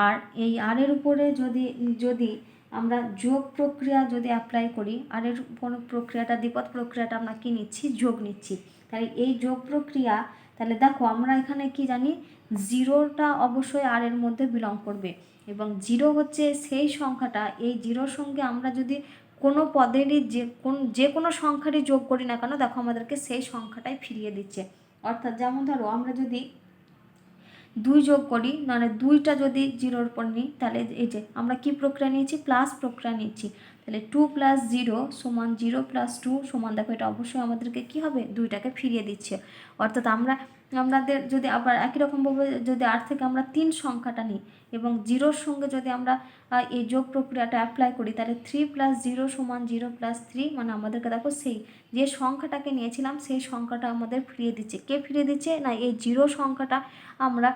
A: আর এই আরের উপরে যদি যদি আমরা যোগ প্রক্রিয়া যদি অ্যাপ্লাই করি, আর এর কোনো প্রক্রিয়াটা দ্বিপদ প্রক্রিয়াটা আমরা কি নিচ্ছি, যোগ নিচ্ছি। তাহলে এই যোগ প্রক্রিয়া, তাহলে দেখো আমরা এখানে কি জানি, জিরোটা অবশ্যই আর এর মধ্যে বিলং করবে, এবং জিরো হচ্ছে সেই সংখ্যাটা, এই জিরোর সঙ্গে আমরা যদি কোনো পদেরই যে কোনো সংখ্যারই যোগ করি না কেন, দেখো আমাদেরকে সেই সংখ্যাটাই ফিরিয়ে দিচ্ছে। অর্থাৎ যেমন ধরো আমরা যদি 2 যোগ করি, মানে 2টা যদি জিরোর উপর নিই, তাহলে এই যে আমরা কি প্রক্রিয়া নিয়েছি, প্লাস প্রক্রিয়া নিচ্ছি। তাহলে 2 + 0 সমান 0 + 2 সমান, দেখো এটা অবশ্যই আমাদেরকে কি হবে, 2টাকে ফিরিয়ে দিচ্ছে। অর্থাৎ আমাদের যদি আবার একই রকমভাবে যদি আর থেকে আমরা 3 সংখ্যাটা নিই এবং জিরোর সঙ্গে যদি আমরা এই যোগ প্রক্রিয়াটা অ্যাপ্লাই করি, তাহলে 3 + 0 সমান 0 + 3, মানে আমাদেরকে দেখো সেই যে সংখ্যাটাকে নিয়েছিলাম সেই সংখ্যাটা আমাদের ফিরিয়ে দিচ্ছে। কে ফিরিয়ে দিচ্ছে না, এই জিরো সংখ্যাটা, আমরা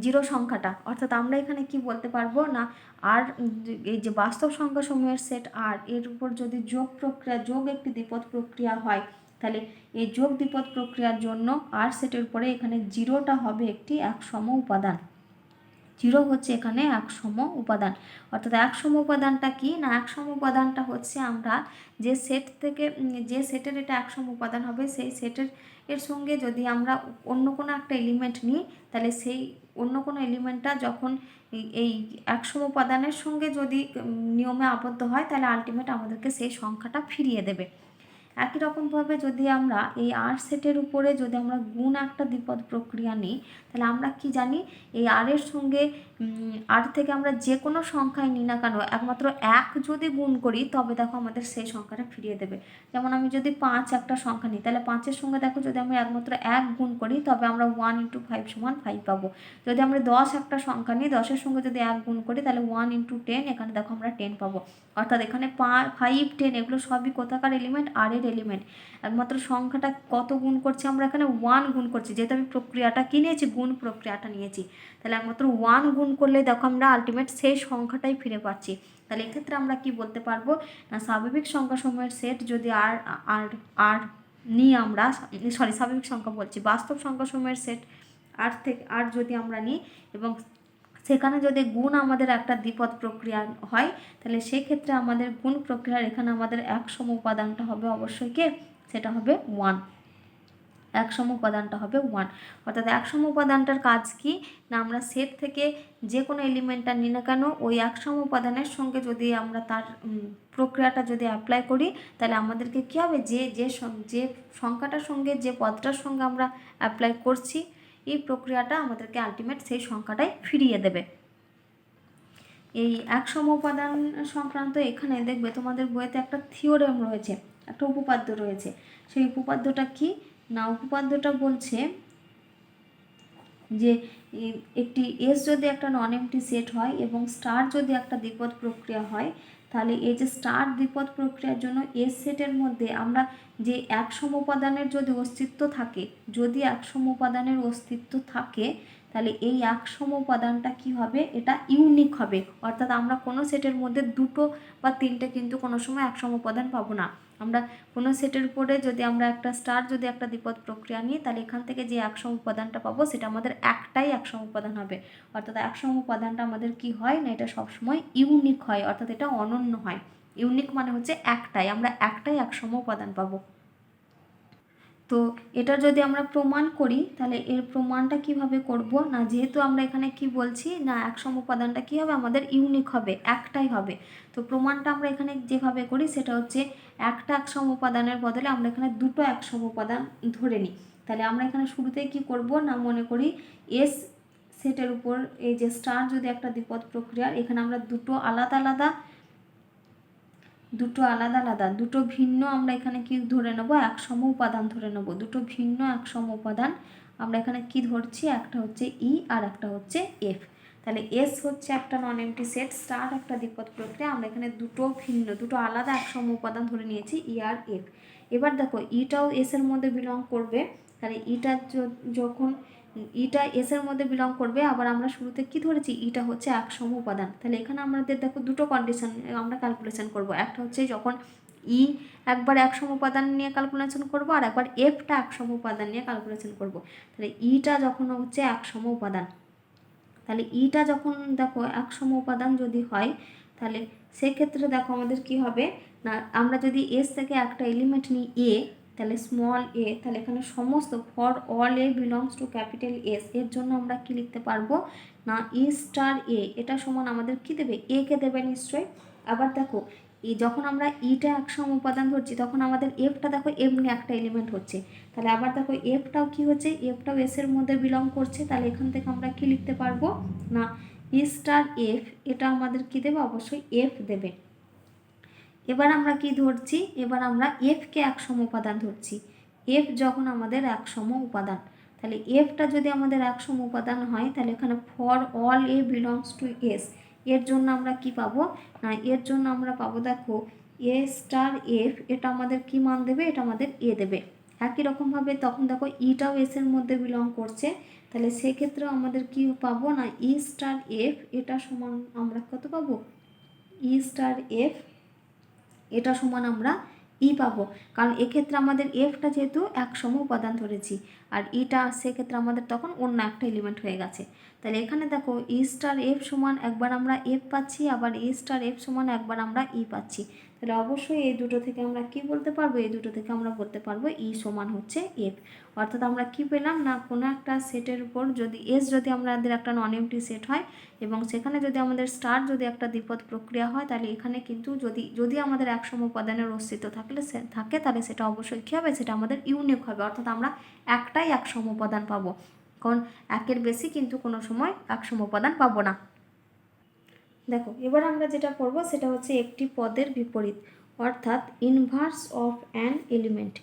A: জিরো সংখ্যাটা, অর্থাৎ আমরা এখানে কি বলতে পারবো না, আর এই যে বাস্তব সংখ্যাসমূহের সেট আর এর উপর যদি যোগ প্রক্রিয়া, যোগ একটি দ্বিপদ প্রক্রিয়া হয়, তাহলে এই যোগ দ্বিপদ প্রক্রিয়ার জন্য আর সেটের উপরে এখানে জিরোটা হবে একটি এক সম উপাদান। জিরো হচ্ছে এখানে এক সম উপাদান। অর্থাৎ এক সম উপাদানটা কি না, এক সম উপাদানটা হচ্ছে আমরা যে সেট থেকে, যে সেটের এটা এক সম উপাদান হবে, সেই সেটের সঙ্গে যদি আমরা অন্য কোনো একটা এলিমেন্ট নিই, তাহলে সেই অন্য কোনো এলিমেন্টটা যখন এই এক সম উপাদানের সঙ্গে যদি নিয়মে আবদ্ধ হয়, তাহলে আলটিমেট আমাদেরকে সেই সংখ্যাটা ফিরিয়ে দেবে। একই রকমভাবে যদি আমরা এই আর সেটের উপরে যদি আমরা গুণ একটা দ্বিপদ প্রক্রিয়া নিই, তাহলে আমরা কি জানি এই আর এর সঙ্গে আর থেকে আমরা যে কোনো সংখ্যায় নিই না কেন একমাত্র এক যদি গুণ করি তবে দেখো আমাদের সেই সংখ্যাটা ফিরিয়ে দেবে। যেমন আমি যদি 5 একটা সংখ্যা নিই, তাহলে 5-এর সঙ্গে দেখো যদি আমি একমাত্র এক গুণ করি তবে আমরা 1 × 5 = 5 পাবো। যদি আমরা 10 একটা সংখ্যা নিই, 10-এর সঙ্গে যদি এক গুণ করি তাহলে 1 × 10, এখানে দেখো আমরা 10 পাবো। অর্থাৎ এখানে 5, 10 এগুলো সবই কোথাকার এলিমেন্ট? আর এর এলিমেন্ট। একমাত্র সংখ্যাটা কত গুণ করছি আমরা এখানে? 1 গুণ করছি, যেহেতু আমি প্রক্রিয়াটা কি নিয়েছি? গুণ প্রক্রিয়াটা নিয়েছি। তাহলে একমাত্র 1 গুণ করলে দেখো আমরা আলটিমেট সেই সংখ্যাটাই ফিরে পাচ্ছি। তাহলে এক্ষেত্রে আমরা কি বলতে পারবো না, স্বাভাবিক সংখ্যাসমূহের সেট যদি আর আর আর নিই আমরা, স্বাভাবিক সংখ্যা বলছি, বাস্তব সংখ্যাসমূহের সেট আর যদি আমরা নিই এবং সেখানে যদি গুণ আমাদের একটা দ্বিপদ প্রক্রিয়া হয়, তাহলে সেক্ষেত্রে আমাদের গুণ প্রক্রিয়ার এখানে আমাদের একসম উপাদানটা হবে অবশ্যই কে? সেটা হবে 1। একসম উপাদানটা হবে 1। অর্থাৎ একসম উপাদানটার কাজ কি না, আমরা সেট থেকে যে কোনো এলিমেন্টটা নিই না কেন ওই একসম উপাদানের সঙ্গে যদি আমরা তার প্রক্রিয়াটা যদি অ্যাপ্লাই করি, তাহলে আমাদেরকে কী হবে? যে সংখ্যাটার সঙ্গে যে পদটার সঙ্গে আমরা অ্যাপ্লাই করছি এই প্রক্রিয়াটা আমাদেরকে আলটিমেট সেই সংখ্যাটাই ফিরিয়ে দেবে। এই একসম উপাদান সংক্রান্ত এখানে দেখবে তোমাদের বইতে একটা থিওরেম রয়েছে, একটা উপপাদ্য রয়েছে। সেই উপপাদ্যটা কি না, উপপাদ্যটা বলছে যে একটি এস যদি একটা নন এমটি সেট হয় এবং স্টার যদি একটা দ্বিপদ প্রক্রিয়া হয়, তাহলে এই যে স্টার দ্বিপদ প্রক্রিয়ার জন্য এস সেটের মধ্যে আমরা যে একসম উপাদানের যদি অস্তিত্ব থাকে, তাহলে এই একসম উপাদানটা কি হবে? এটা ইউনিক হবে। অর্থাৎ আমরা কোনো সেটের মধ্যে 2 বা 3টে কিন্তু কোনো সময় একসম উপাদান পাবো না। আমরা কোনো সেটের উপরে যদি আমরা একটা স্টার যদি একটা দ্বিপদ প্রক্রিয়া নিই, তাহলে এখান থেকে যে একসম উপাদানটা পাবো সেটা আমাদের একটাই একসম উপাদান হবে। অর্থাৎ একসম উপাদানটা আমাদের কি হয় না, এটা সবসময় ইউনিক হয়, অর্থাৎ এটা অনন্য হয়। ইউনিক মানে হচ্ছে একটাই, আমরা একটাই একসম উপাদান পাবো। তো এটা যদি আমরা প্রমাণ করি, তাহলে এর প্রমাণটা কিভাবে করব না, যেহেতু আমরা এখানে কি বলছি না একসম উপাদানটা কী হবে? আমাদের ইউনিক হবে, একটাই হবে। তো প্রমাণটা আমরা এখানে যেভাবে করি সেটা হচ্ছে একটা একসম উপাদানের বদলে আমরা এখানে 2টো একসম উপাদান ধরে নিই। তাহলে আমরা এখানে শুরুতেই কি করব না, মনে করি এস সেটের উপর এই যে স্টার যদি একটা দ্বিপদ প্রক্রিয়া, এখানে আমরা দুটো আলাদা দুটো ভিন্ন আমরা এখানে কি ধরে নেব? একসম উপাদান ধরে নেব। দুটো ভিন্ন একসম উপাদান আমরা এখানে কি ধরছি? একটা হচ্ছে ই আর একটা হচ্ছে এফ। তাহলে এস হচ্ছে একটা নন এমটি সেট, স্টার একটা দ্বিপদ প্রক্রিয়া, আমরা এখানে দুটো আলাদা একসম উপাদান ধরে নিয়েছি ই আর এফ। এবার দেখো ইটাও এস এর মধ্যে বিলং করবে, তাহলে যখন ইটা এস এর মধ্যে বিলং করবে, আবার আমরা শুরুতে কি ধরেছি? ইটা হচ্ছে একসম উপাদান। তাহলে এখানে আমাদের দেখো দুটো কন্ডিশন আমরা ক্যালকুলেশন করব। একটা হচ্ছে যখন ই একবার একসম উপাদান নিয়ে ক্যালকুলেশন করব, আর একবার এফটা একসম উপাদান নিয়ে ক্যালকুলেশন করব। তাহলে ইটা যখন হচ্ছে একসম উপাদান, তাহলে ইটা যখন দেখো একসম উপাদান যদি হয়, তাহলে সেক্ষেত্রে দেখো আমাদের কি হবে না, আমরা যদি এস থেকে একটা এলিমেন্ট নিই এ, তাহলে স্মল এ, তাহলে এখানে সমস্ত for all A belongs to capital S, এর জন্য আমরা কি লিখতে পারবো না ই স্টার এ, এটা সমান আমাদের কি দেবে? এ কে দেবে নিশ্চয়ই। আবার দেখো যখন আমরা ইটা একসম উপাদান ধরছি তখন আমাদের এফটা দেখো এমনি একটা এলিমেন্ট হচ্ছে, তাহলে আবার দেখো এফটাও কি হচ্ছে? এফটাও এস এর মধ্যে বিলং করছে, তাহলে এখান থেকে আমরা কি লিখতে পারবো না ই স্টার এফ, এটা আমাদের কি দেবে? অবশ্যই এফ দেবে। এবার আমরা কি ধরছি? এবার আমরা এফকে একসম উপাদান ধরছি। এফ যখন আমাদের একসম উপাদান, তাহলে এফটা যদি আমাদের একসম উপাদান হয়, তাহলে এখানে for all A belongs to S, এর জন্য আমরা কি পাবো না, এর জন্য আমরা পাবো দেখো এ স্টার এফ, এটা আমাদের কি মান দেবে? এটা আমাদের এ দেবে। একই রকমভাবে তখন দেখো ইটাও এস এর মধ্যে বিলং করছে, তাহলে সেক্ষেত্রেও আমাদের কি পাবো না ই স্টার এফ, এটা সমান আমরা কত পাবো? ই স্টার এফ, এটা সমান আমরা ই পাবো, কারণ এক্ষেত্রে আমাদের এফটা যেহেতু একসম উপাদান ধরেছি আর ইটা সেক্ষেত্রে আমাদের তখন অন্য একটা এলিমেন্ট হয়ে গেছে। তাহলে এখানে দেখো ই স্টার এফ সমান একবার আমরা এফ পাচ্ছি, আবার ই স্টার এফ সমান একবার আমরা ই পাচ্ছি। তাহলে অবশ্যই এই দুটো থেকে আমরা কি বলতে পারবো, এই দুটো থেকে আমরা বলতে পারবো ই সমান হচ্ছে এফ। অর্থাৎ আমরা কি পেলাম না, কোনো একটা সেটের উপর যদি এস যদি আমাদের একটা নন এমটি সেট হয় এবং সেখানে যদি আমাদের স্টার যদি একটা দ্বিপদ প্রক্রিয়া হয়, তাহলে এখানে কিন্তু যদি আমাদের এক সম উপাদানের অস্তিত্ব থাকে তাহলে সেটা অবশ্যই কী হবে, সেটা আমাদের ইউনিক হবে। অর্থাৎ আমরা একটাই এক সম উপাদান পাবো, কারণ একের বেশি কিন্তু কোনো সময় এক সম উপাদান পাবো না। দেখো এবার আমরা যেটা করব সেটা হচ্ছে একটি পদের বিপরীত, অর্থাৎ inverse of an element.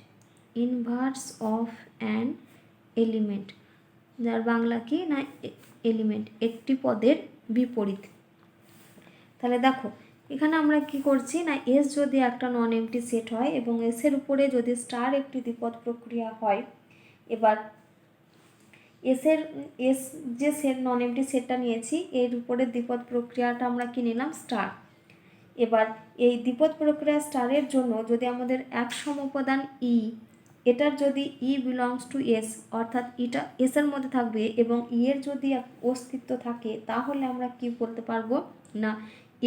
A: Inverse of an element, যার বাংলা কি না এলিমেন্ট, একটি পদের বিপরীত। তাহলে দেখো এখানে আমরা কি করছি না, এস যদি একটা নন এমটি সেট হয় এবং এসের উপরে যদি স্টার একটি দ্বিপদ প্রক্রিয়া হয়, এবার এস যে সেট নন এমটি সেটটা নিয়েছি এর উপরে দ্বিপদ প্রক্রিয়াটা আমরা কি নিলাম, স্টার। এবার এই দ্বিপদ প্রক্রিয়া স্টারের জন্য যদি আমাদের এক সম উপাদান ই, এটার যদি ই বিলংস টু এস, অর্থাৎ এটা এসের মধ্যে থাকবে এবং ই এর যদি অস্তিত্ব থাকে, তাহলে আমরা কি বলতে পারবো না,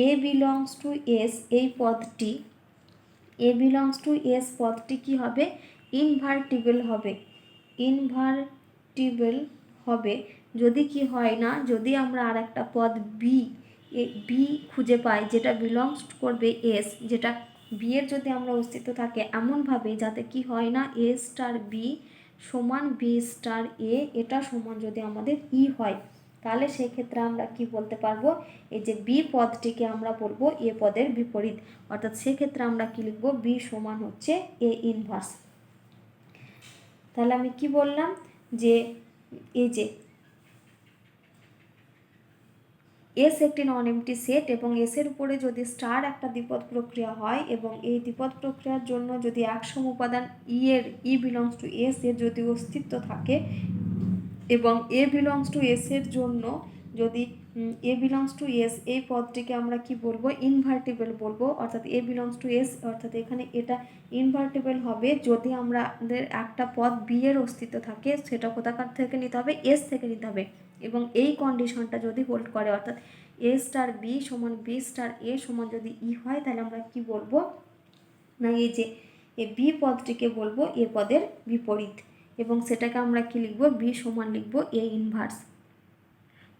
A: এ বিলংস টু এস এই পদটি, এ বিলংস টু এস পদটি কি হবে, ইনভার্টিবল হবে। ইনভার্টিবল হবে যদি কি হয় না, যদি আমরা আর একটা পদ বি খুঁজে পাই যেটা বিলংস করবে এস, যেটা বি এর যদি আমরা অস্তিত্ব থাকে এমনভাবে যাতে কি হয় না, এ স্টার বি সমান বি স্টার এ, এটা সমান যদি আমাদের ই হয়, তাহলে সেক্ষেত্রে আমরা কি বলতে পারবো, এই যে বি পদটিকে আমরা বলবো এ পদের বিপরীত। অর্থাৎ সেক্ষেত্রে আমরা কি লিখবো, বি সমান হচ্ছে এ ইনভার্স। তাহলে আমি কি বললাম যে এই যে এস একটি নন এমটি সেট এবং এসের উপরে যদি স্টার একটা দ্বিপদ প্রক্রিয়া হয় এবং এই দ্বিপদ প্রক্রিয়ার জন্য যদি এক সম উপাদান ই বিলংস টু এস এর যদি অস্তিত্ব থাকে এবং এ বিলংস টু এস এর জন্য যদি এ বিলংস টু এস এই পদটিকে আমরা কি বলবো, ইনভার্টিবল বলবো। অর্থাৎ এ বিলংস টু এস, অর্থাৎ এখানে এটা ইনভার্টিবল হবে যদি আমাদের একটা পদ বি এর অস্তিত্ব থাকে, সেটা কোথাকার থেকে নিতে হবে, এস থেকে নিতে হবে। এবং এই কন্ডিশনটা যদি হোল্ড করে, অর্থাৎ এ স্টার বি সমান বি স্টার এ সমান যদি ই হয়, তাহলে আমরা কি বলবো না, এই যে এ বি পদটিকে বলবো এ পদের বিপরীত এবং সেটাকে আমরা কি লিখবো, বি সমান লিখবো এ ইনভার্স।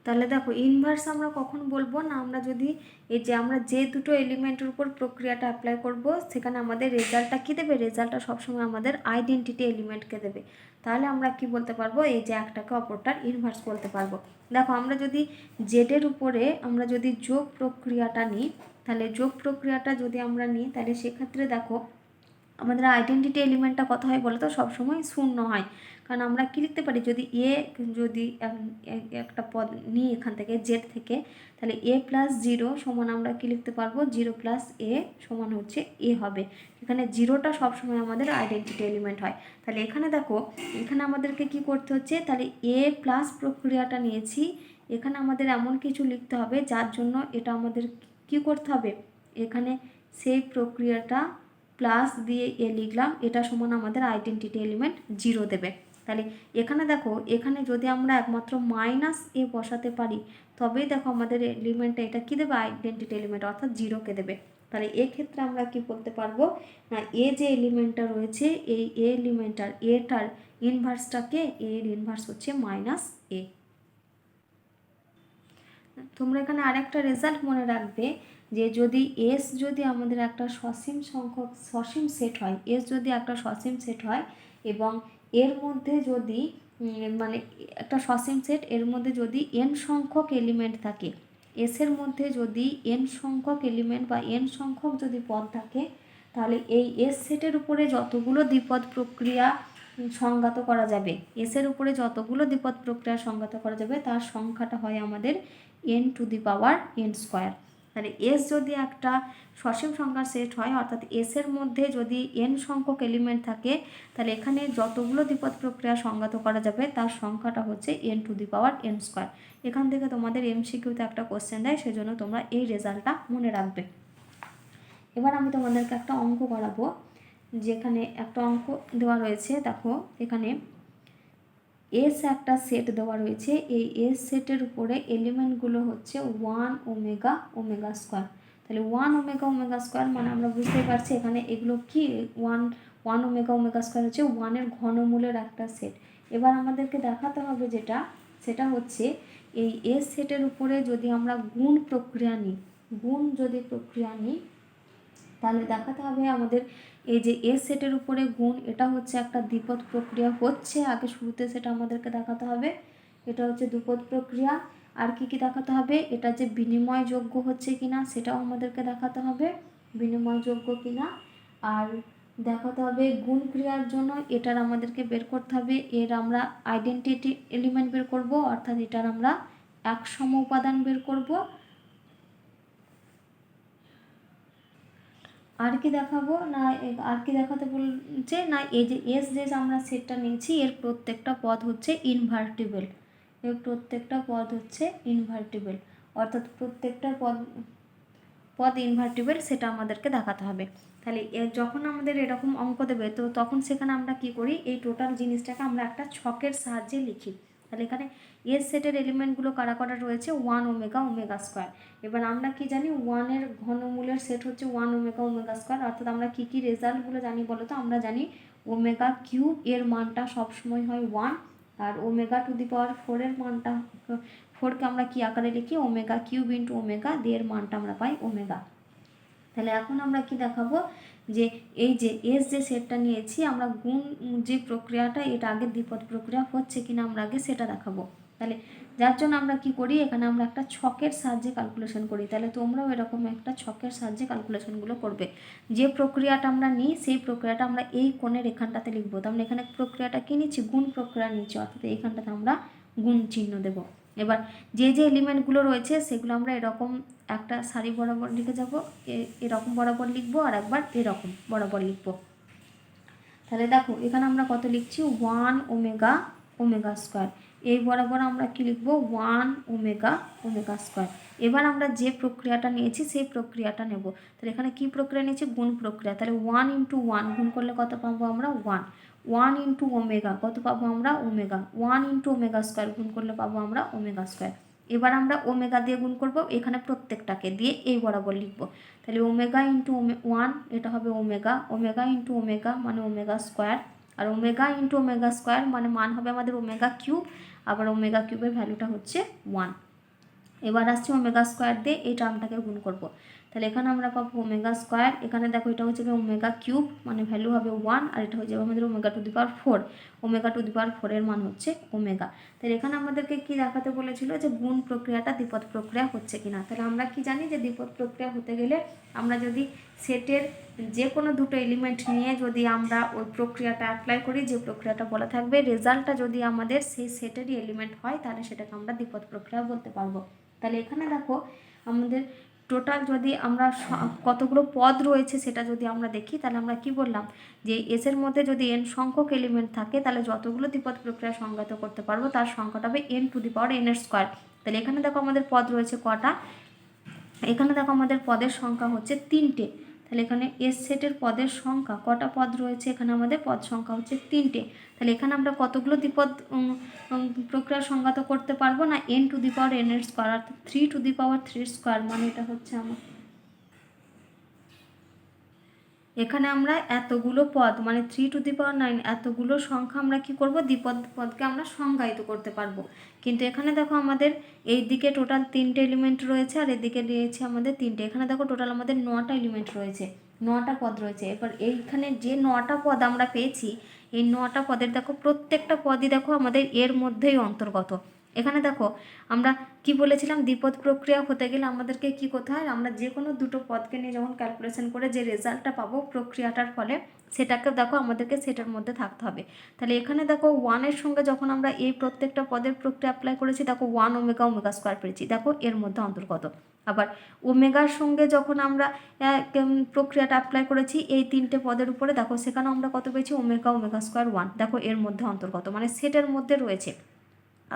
A: তাহলে দেখো ইনভার্স আমরা কখন বলবো না, আমরা যদি এই যে আমরা যে দুটো এলিমেন্টের উপর প্রক্রিয়াটা অ্যাপ্লাই করব সেখানে আমাদের রেজাল্টটা কী দেবে, রেজাল্টটা সবসময় আমাদের আইডেন্টিটি এলিমেন্টকে দেবে, তাহলে আমরা কি বলতে পারবো, এই যে একটাকে অপরটার ইনভার্স বলতে পারবো। দেখো আমরা যদি জেডের উপরে আমরা যদি যোগ প্রক্রিয়াটা নিই, তাহলে যোগ প্রক্রিয়াটা যদি আমরা নিই তাহলে সেক্ষেত্রে দেখো আমাদের আইডেন্টিটি এলিমেন্টটা কত হয় বলো তো, সবসময় শূন্য হয়। কারণ আমরা কী লিখতে পারি, যদি একটা পদ নিই এখান থেকে জেড থেকে, তাহলে এ প্লাস জিরো সমান আমরা কী লিখতে পারবো, জিরো প্লাস এ সমান হচ্ছে এ হবে। এখানে জিরোটা সবসময় আমাদের আইডেন্টিটি এলিমেন্ট হয়। তাহলে এখানে দেখো এখানে আমাদেরকে কি করতে হচ্ছে, তাহলে এ প্লাস প্রক্রিয়াটা নিয়েছি, এখানে আমাদের এমন কিছু লিখতে হবে যার জন্য এটা আমাদের কি করতে হবে, এখানে সেই প্রক্রিয়াটা প্লাস দিয়ে এ লিখলাম, এটা সমান আমাদের আইডেন্টিটি এলিমেন্ট জিরো দেবে। তাহলে এখানে দেখো এখানে যদি আমরা একমাত্র মাইনাস এ বসাতে পারি তবেই দেখো আমাদের এলিমেন্টটা এটা কী দেবে, আইডেন্টিটি এলিমেন্ট অর্থাৎ জিরোকে দেবে। তাহলে এক্ষেত্রে আমরা কি বলতে পারবো না, এ যে এলিমেন্টটা রয়েছে এই এ এলিমেন্টটার এটার ইনভার্সটাকে, এর ইনভার্স হচ্ছে মাইনাস এ। তোমরা এখানে আরেকটা রেজাল্ট মনে রাখবে যে যদি এস যদি আমাদের একটা সসীম সেট হয়, এস যদি একটা সসীম সেট হয় এবং এর মধ্যে যদি মানে একটা সসীম সেট, এর মধ্যে যদি এন সংখ্যক এলিমেন্ট থাকে, এসের মধ্যে যদি এন সংখ্যক এলিমেন্ট বা এন সংখ্যক যদি পদ থাকে, তাহলে এই এস সেটের উপরে যতগুলো দ্বিপদ প্রক্রিয়া সংজ্ঞাত করা যাবে, এসের উপরে যতগুলো দ্বিপদ প্রক্রিয়া সংজ্ঞাত করা যাবে তার সংখ্যাটা হয় আমাদের n to the power n square. তাহলে এস যদি একটা সসীম সংখ্যার সেট হয়, অর্থাৎ এসের মধ্যে যদি n সংখ্যক এলিমেন্ট থাকে, তাহলে এখানে যতগুলো দ্বিপদ প্রক্রিয়া সংজ্ঞাত করা যাবে তার সংখ্যাটা হচ্ছে n to the power n square. এখান থেকে তোমাদের এমসিকিউতে একটা কোশ্চেন দেয়, সেজন্য তোমরা এই রেজাল্টটা মনে রাখবে। এবার আমি তোমাদেরকে একটা অঙ্ক করাবো, যেখানে একটা অঙ্ক দেওয়া রয়েছে। দেখো এখানে এস একটা সেট দেওয়া রয়েছে, এই এস সেটের উপরে এলিমেন্টগুলো হচ্ছে 1 ওমেগা ওমেগা স্কোয়ার। তাহলে 1 ওমেগা ওমেগা স্কোয়ার মানে আমরা বুঝতেই পারছি এখানে এগুলো কি 1 ওমেগা ওমেগা স্কোয়ার হচ্ছে 1-এর ঘনমূলের একটা সেট। এবার আমাদেরকে দেখাতে হবে যেটা, সেটা হচ্ছে এই এস সেটের উপরে যদি আমরা গুণ প্রক্রিয়া নিই, তাহলে দেখাতে হবে আমাদের এই যে এস সেটের উপরে গুণ, এটা হচ্ছে একটা দ্বিপদ প্রক্রিয়া হচ্ছে, আগে শুরুতে সেটা আমাদেরকে দেখাতে হবে, এটা হচ্ছে দ্বিপদ প্রক্রিয়া। আর কি কি দেখাতে হবে, এটা যে বিনিময়যোগ্য হচ্ছে কিনা সেটাও আমাদেরকে দেখাতে হবে, বিনিময়যোগ্য কিনা। আর দেখাতে হবে গুণ ক্রিয়ার জন্য এটার আমাদেরকে বের করতে হবে, এর আমরা আইডেন্টিটি এলিমেন্ট বের করব, অর্থাৎ এটার আমরা একসম উপাদান বের করব। আর কি দেখাবো না, আর কি দেখাতে বলছে না, এই যে এস যে আমরা সেটটা নিয়েছি এর প্রত্যেকটা পদ হচ্ছে ইনভার্টিবল, অর্থাৎ প্রত্যেকটা পদ ইনভার্টিবল, সেটা আমাদেরকে দেখাতে হবে। তাহলে যখন আমাদের এরকম অঙ্ক দেবে তো তখন সেখানে আমরা কি করি, এই টোটাল জিনিসটাকে আমরা একটা ছকের সাহায্যে লিখি। তাহলে এখানে এস সেটের এলিমেন্টগুলো কারা কারা রয়েছে, 1 ওমেগা ওমেগা স্কোয়ার। এবার আমরা কি জানি 1-এর ঘনমূলের সেট হচ্ছে 1 ওমেগা ওমেগা স্কোয়ার, অর্থাৎ আমরা কি কি রেজাল্টগুলো জানি বলো তো, আমরা জানি ওমেগা কিউব এর মানটা সবসময় হয় 1, আর ওমেগা টু দি পাওয়ার 4-এর মানটা 4কে আমরা কি আকারে লিখি, ওমেগা কিউব ইন্টু ওমেগা, এর মানটা আমরা পাই ওমেগা। তাহলে এখন আমরা কি দেখাবো, যে এই যে এস যে সেটটা নিয়েছি আমরা গুণ যে প্রক্রিয়াটা, এটা আগে দ্বিপদ প্রক্রিয়া হচ্ছে কিনা আমরা আগে সেটা দেখাবো। তাহলে যার জন্য আমরা কি করি, এখানে আমরা একটা ছকের সাহায্যে ক্যালকুলেশন করি। তাহলে তোমরাও এরকম একটা ছকের সাহায্যে ক্যালকুলেশনগুলো করবে। যে প্রক্রিয়াটা আমরা নিই সেই প্রক্রিয়াটা আমরা এই কোণের এখানটাতে লিখবো। তার মানে এখানে প্রক্রিয়াটা কি নিচ্ছি, গুণ প্রক্রিয়া নিচ্ছি, অর্থাৎ এইখানটাতে আমরা গুণ চিহ্ন দেব। এবার যে যে এলিমেন্টগুলো রয়েছে সেগুলো আমরা এরকম একটা সারি বরাবর লিখে যাব, এরকম বরাবর লিখবো, আর একবার এরকম বরাবর লিখবো। তাহলে দেখো এখানে আমরা কত লিখছি, 1 ওমেগা ওমেগা স্কোয়ার, এই বরাবর আমরা কি লিখবো, 1 ওমেগা ওমেগা স্কোয়ার। এবার আমরা যে প্রক্রিয়াটা নিয়েছি সেই প্রক্রিয়াটা নেব। তাহলে এখানে কি প্রক্রিয়া নিয়েছি, গুণ প্রক্রিয়া। তাহলে 1 ইন্টু 1 গুণ করলে কত পাবো আমরা, 1 ইন্টু ওমেগা কত পাবো আমরা, ওমেগা। 1 ইন্টু ওমেগা স্কোয়ার গুণ করলে পাবো আমরা ওমেগা স্কোয়ার। এবার আমরা ওমেগা দিয়ে গুণ করব, এখানে প্রত্যেকটাকে দিয়ে এই বরাবর লিখবো। তাহলে ওমেগা ইন্টু 1 এটা হবে ওমেগা, ওমেগা ইন্টু ওমেগা মানে ওমেগা স্কোয়ার, আর ওমেগা ইন্টু ওমেগা স্কোয়ার মানে মান হবে আমাদের ওমেগা কিউব, আবার ওমেগা কিউবের ভ্যালুটা হচ্ছে 1। এবার আসছে ওমেগা স্কোয়ার দিয়ে এই টার্মটাকে গুণ করব। তাহলে এখানে আমরা পাবো ওমেগা স্কোয়ার, এখানে দেখো এটা হচ্ছে ওমেগা কিউব মানে ভ্যালু হবে 1, আর এটা হয়ে যাবে আমাদের omega to the power 4, omega to the power 4-এর মান হচ্ছে ওমেগা। তাহলে এখানে আমাদেরকে কি দেখাতে বলেছিল, যে গুণ প্রক্রিয়াটা দ্বিপদ প্রক্রিয়া হচ্ছে কিনা। তাহলে আমরা কি জানি যে দ্বিপদ প্রক্রিয়া হতে গেলে আমরা যদি সেটের যে কোনো দুটো এলিমেন্ট নিয়ে যদি আমরা ওই প্রক্রিয়াটা অ্যাপ্লাই করি, যে প্রক্রিয়াটা বলা থাকবে, রেজাল্টটা যদি আমাদের সেই সেটেরই এলিমেন্ট হয় তাহলে সেটাকে আমরা দ্বিপদ প্রক্রিয়া বলতে পারবো। তাহলে এখানে দেখো আমাদের টোটাল যদি আমরা কতগুলো পদ রয়েছে সেটা যদি আমরা দেখি, তাহলে আমরা কি বললাম, যে এসের মধ্যে যদি n সংখ্যক এলিমেন্ট থাকে তাহলে যতগুলো দ্বিপদ প্রক্রিয়া সংজ্ঞায়িত করতে পারবো তার সংখ্যাটা হবে n টু দি পাওয়ার n-এর স্কোয়ার। তাহলে এখানে দেখো আমাদের পদ রয়েছে কটা, এখানে দেখো আমাদের পদের সংখ্যা হচ্ছে 3টে। তাহলে এখানে এস সেটের পদের সংখ্যা কটা পদ রয়েছে, এখানে আমাদের পদ সংখ্যা হচ্ছে 3টে। তাহলে এখানে আমরা কতগুলো দ্বিপদ প্রক্রিয়া সংজ্ঞাত করতে পারবো না, n টু দি পাওয়ার n-এর স্কোয়ার, অর্থাৎ 3 টু দি পাওয়ার 3-এর স্কোয়ার, মানে এটা হচ্ছে আমার এখানে আমরা এতগুলো পদ মানে 3 টু দি পাওয়ার 9 এতগুলো সংখ্যা আমরা কি করব, দ্বিপদ পদকে আমরা সংজ্ঞায়িত করতে পারবো। কিন্তু এখানে দেখো আমাদের এই দিকে টোটাল 3টে এলিমেন্ট রয়েছে, আর এদিকে রয়েছে আমাদের 3টে। এখানে দেখো টোটাল আমাদের 9টা এলিমেন্ট রয়েছে, 9টা পদ রয়েছে। এবার এইখানে যে 9টা পদ আমরা পেয়েছি, এই 9টা পদের দেখো প্রত্যেকটা পদই দেখো আমাদের এর মধ্যেই অন্তর্গত। এখানে দেখো আমরা কি বলেছিলাম, দ্বিপদ প্রক্রিয়া হতে গেলে আমাদেরকে কি করতে হয়, আমরা যে কোনো দুটো পদকে নিয়ে যখন ক্যালকুলেশন করে যে রেজাল্টটা পাবো প্রক্রিয়াটার ফলে, সেটাকে দেখো আমাদেরকে সেটার মধ্যে থাকতে হবে। তাহলে এখানে দেখো 1-এর সঙ্গে যখন আমরা এই প্রত্যেকটা পদের প্রক্রিয়া অ্যাপ্লাই করেছি, দেখো 1 ওমেগা ওমেগা স্কোয়ার পেয়েছি, দেখো এর মধ্যে অন্তর্গত। আবার ওমেগার সঙ্গে যখন আমরা প্রক্রিয়াটা অ্যাপ্লাই করেছি এই 3টে পদের উপরে, দেখো সেখানে আমরা কত পেয়েছি, ওমেগা ওমেগা স্কোয়ার 1, দেখো এর মধ্যে অন্তর্গত, মানে সেটের মধ্যে রয়েছে।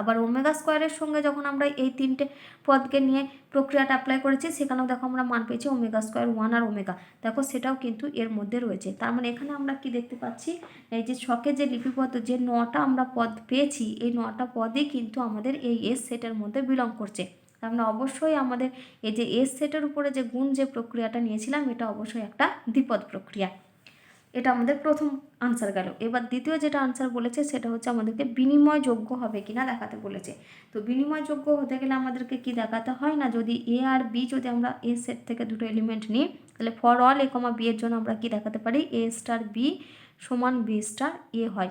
A: আবার ওমেগা স্কোয়ারের সঙ্গে যখন আমরা এই তিনটে পদকে নিয়ে প্রক্রিয়াটা অ্যাপ্লাই করেছি, সেখানেও দেখো আমরা মান পেয়েছি ওমেগা স্কোয়ার 1 আর ওমেগা, দেখো সেটাও কিন্তু এর মধ্যে রয়েছে। তার মানে এখানে আমরা কি দেখতে পাচ্ছি, এই যে ছকে যে লিপিবদ্ধ যে 9টা আমরা পদ পেয়েছি, এই 9টা পদই কিন্তু আমাদের এই এস সেটের মধ্যে বিলং করছে। তার মানে অবশ্যই আমাদের এই যে এস সেটের উপরে যে গুণ যে প্রক্রিয়াটা নিয়েছিলাম, এটা অবশ্যই একটা দ্বিপদ প্রক্রিয়া। এটা আমাদের প্রথম আনসার গেল। এবার দ্বিতীয় যেটা আনসার বলেছে সেটা হচ্ছে আমাদেরকে বিনিময়যোগ্য হবে কিনা দেখাতে বলেছে। তো বিনিময়যোগ্য হতে গেলে আমাদেরকে কি দেখাতে হয় না, যদি এ আর বি যদি আমরা এ সেট থেকে দুটো এলিমেন্ট নিই, তাহলে for all A comma B এর জন্য আমরা কি দেখাতে পারি, এ স্টার বি সমান বি স্টার এ হয়।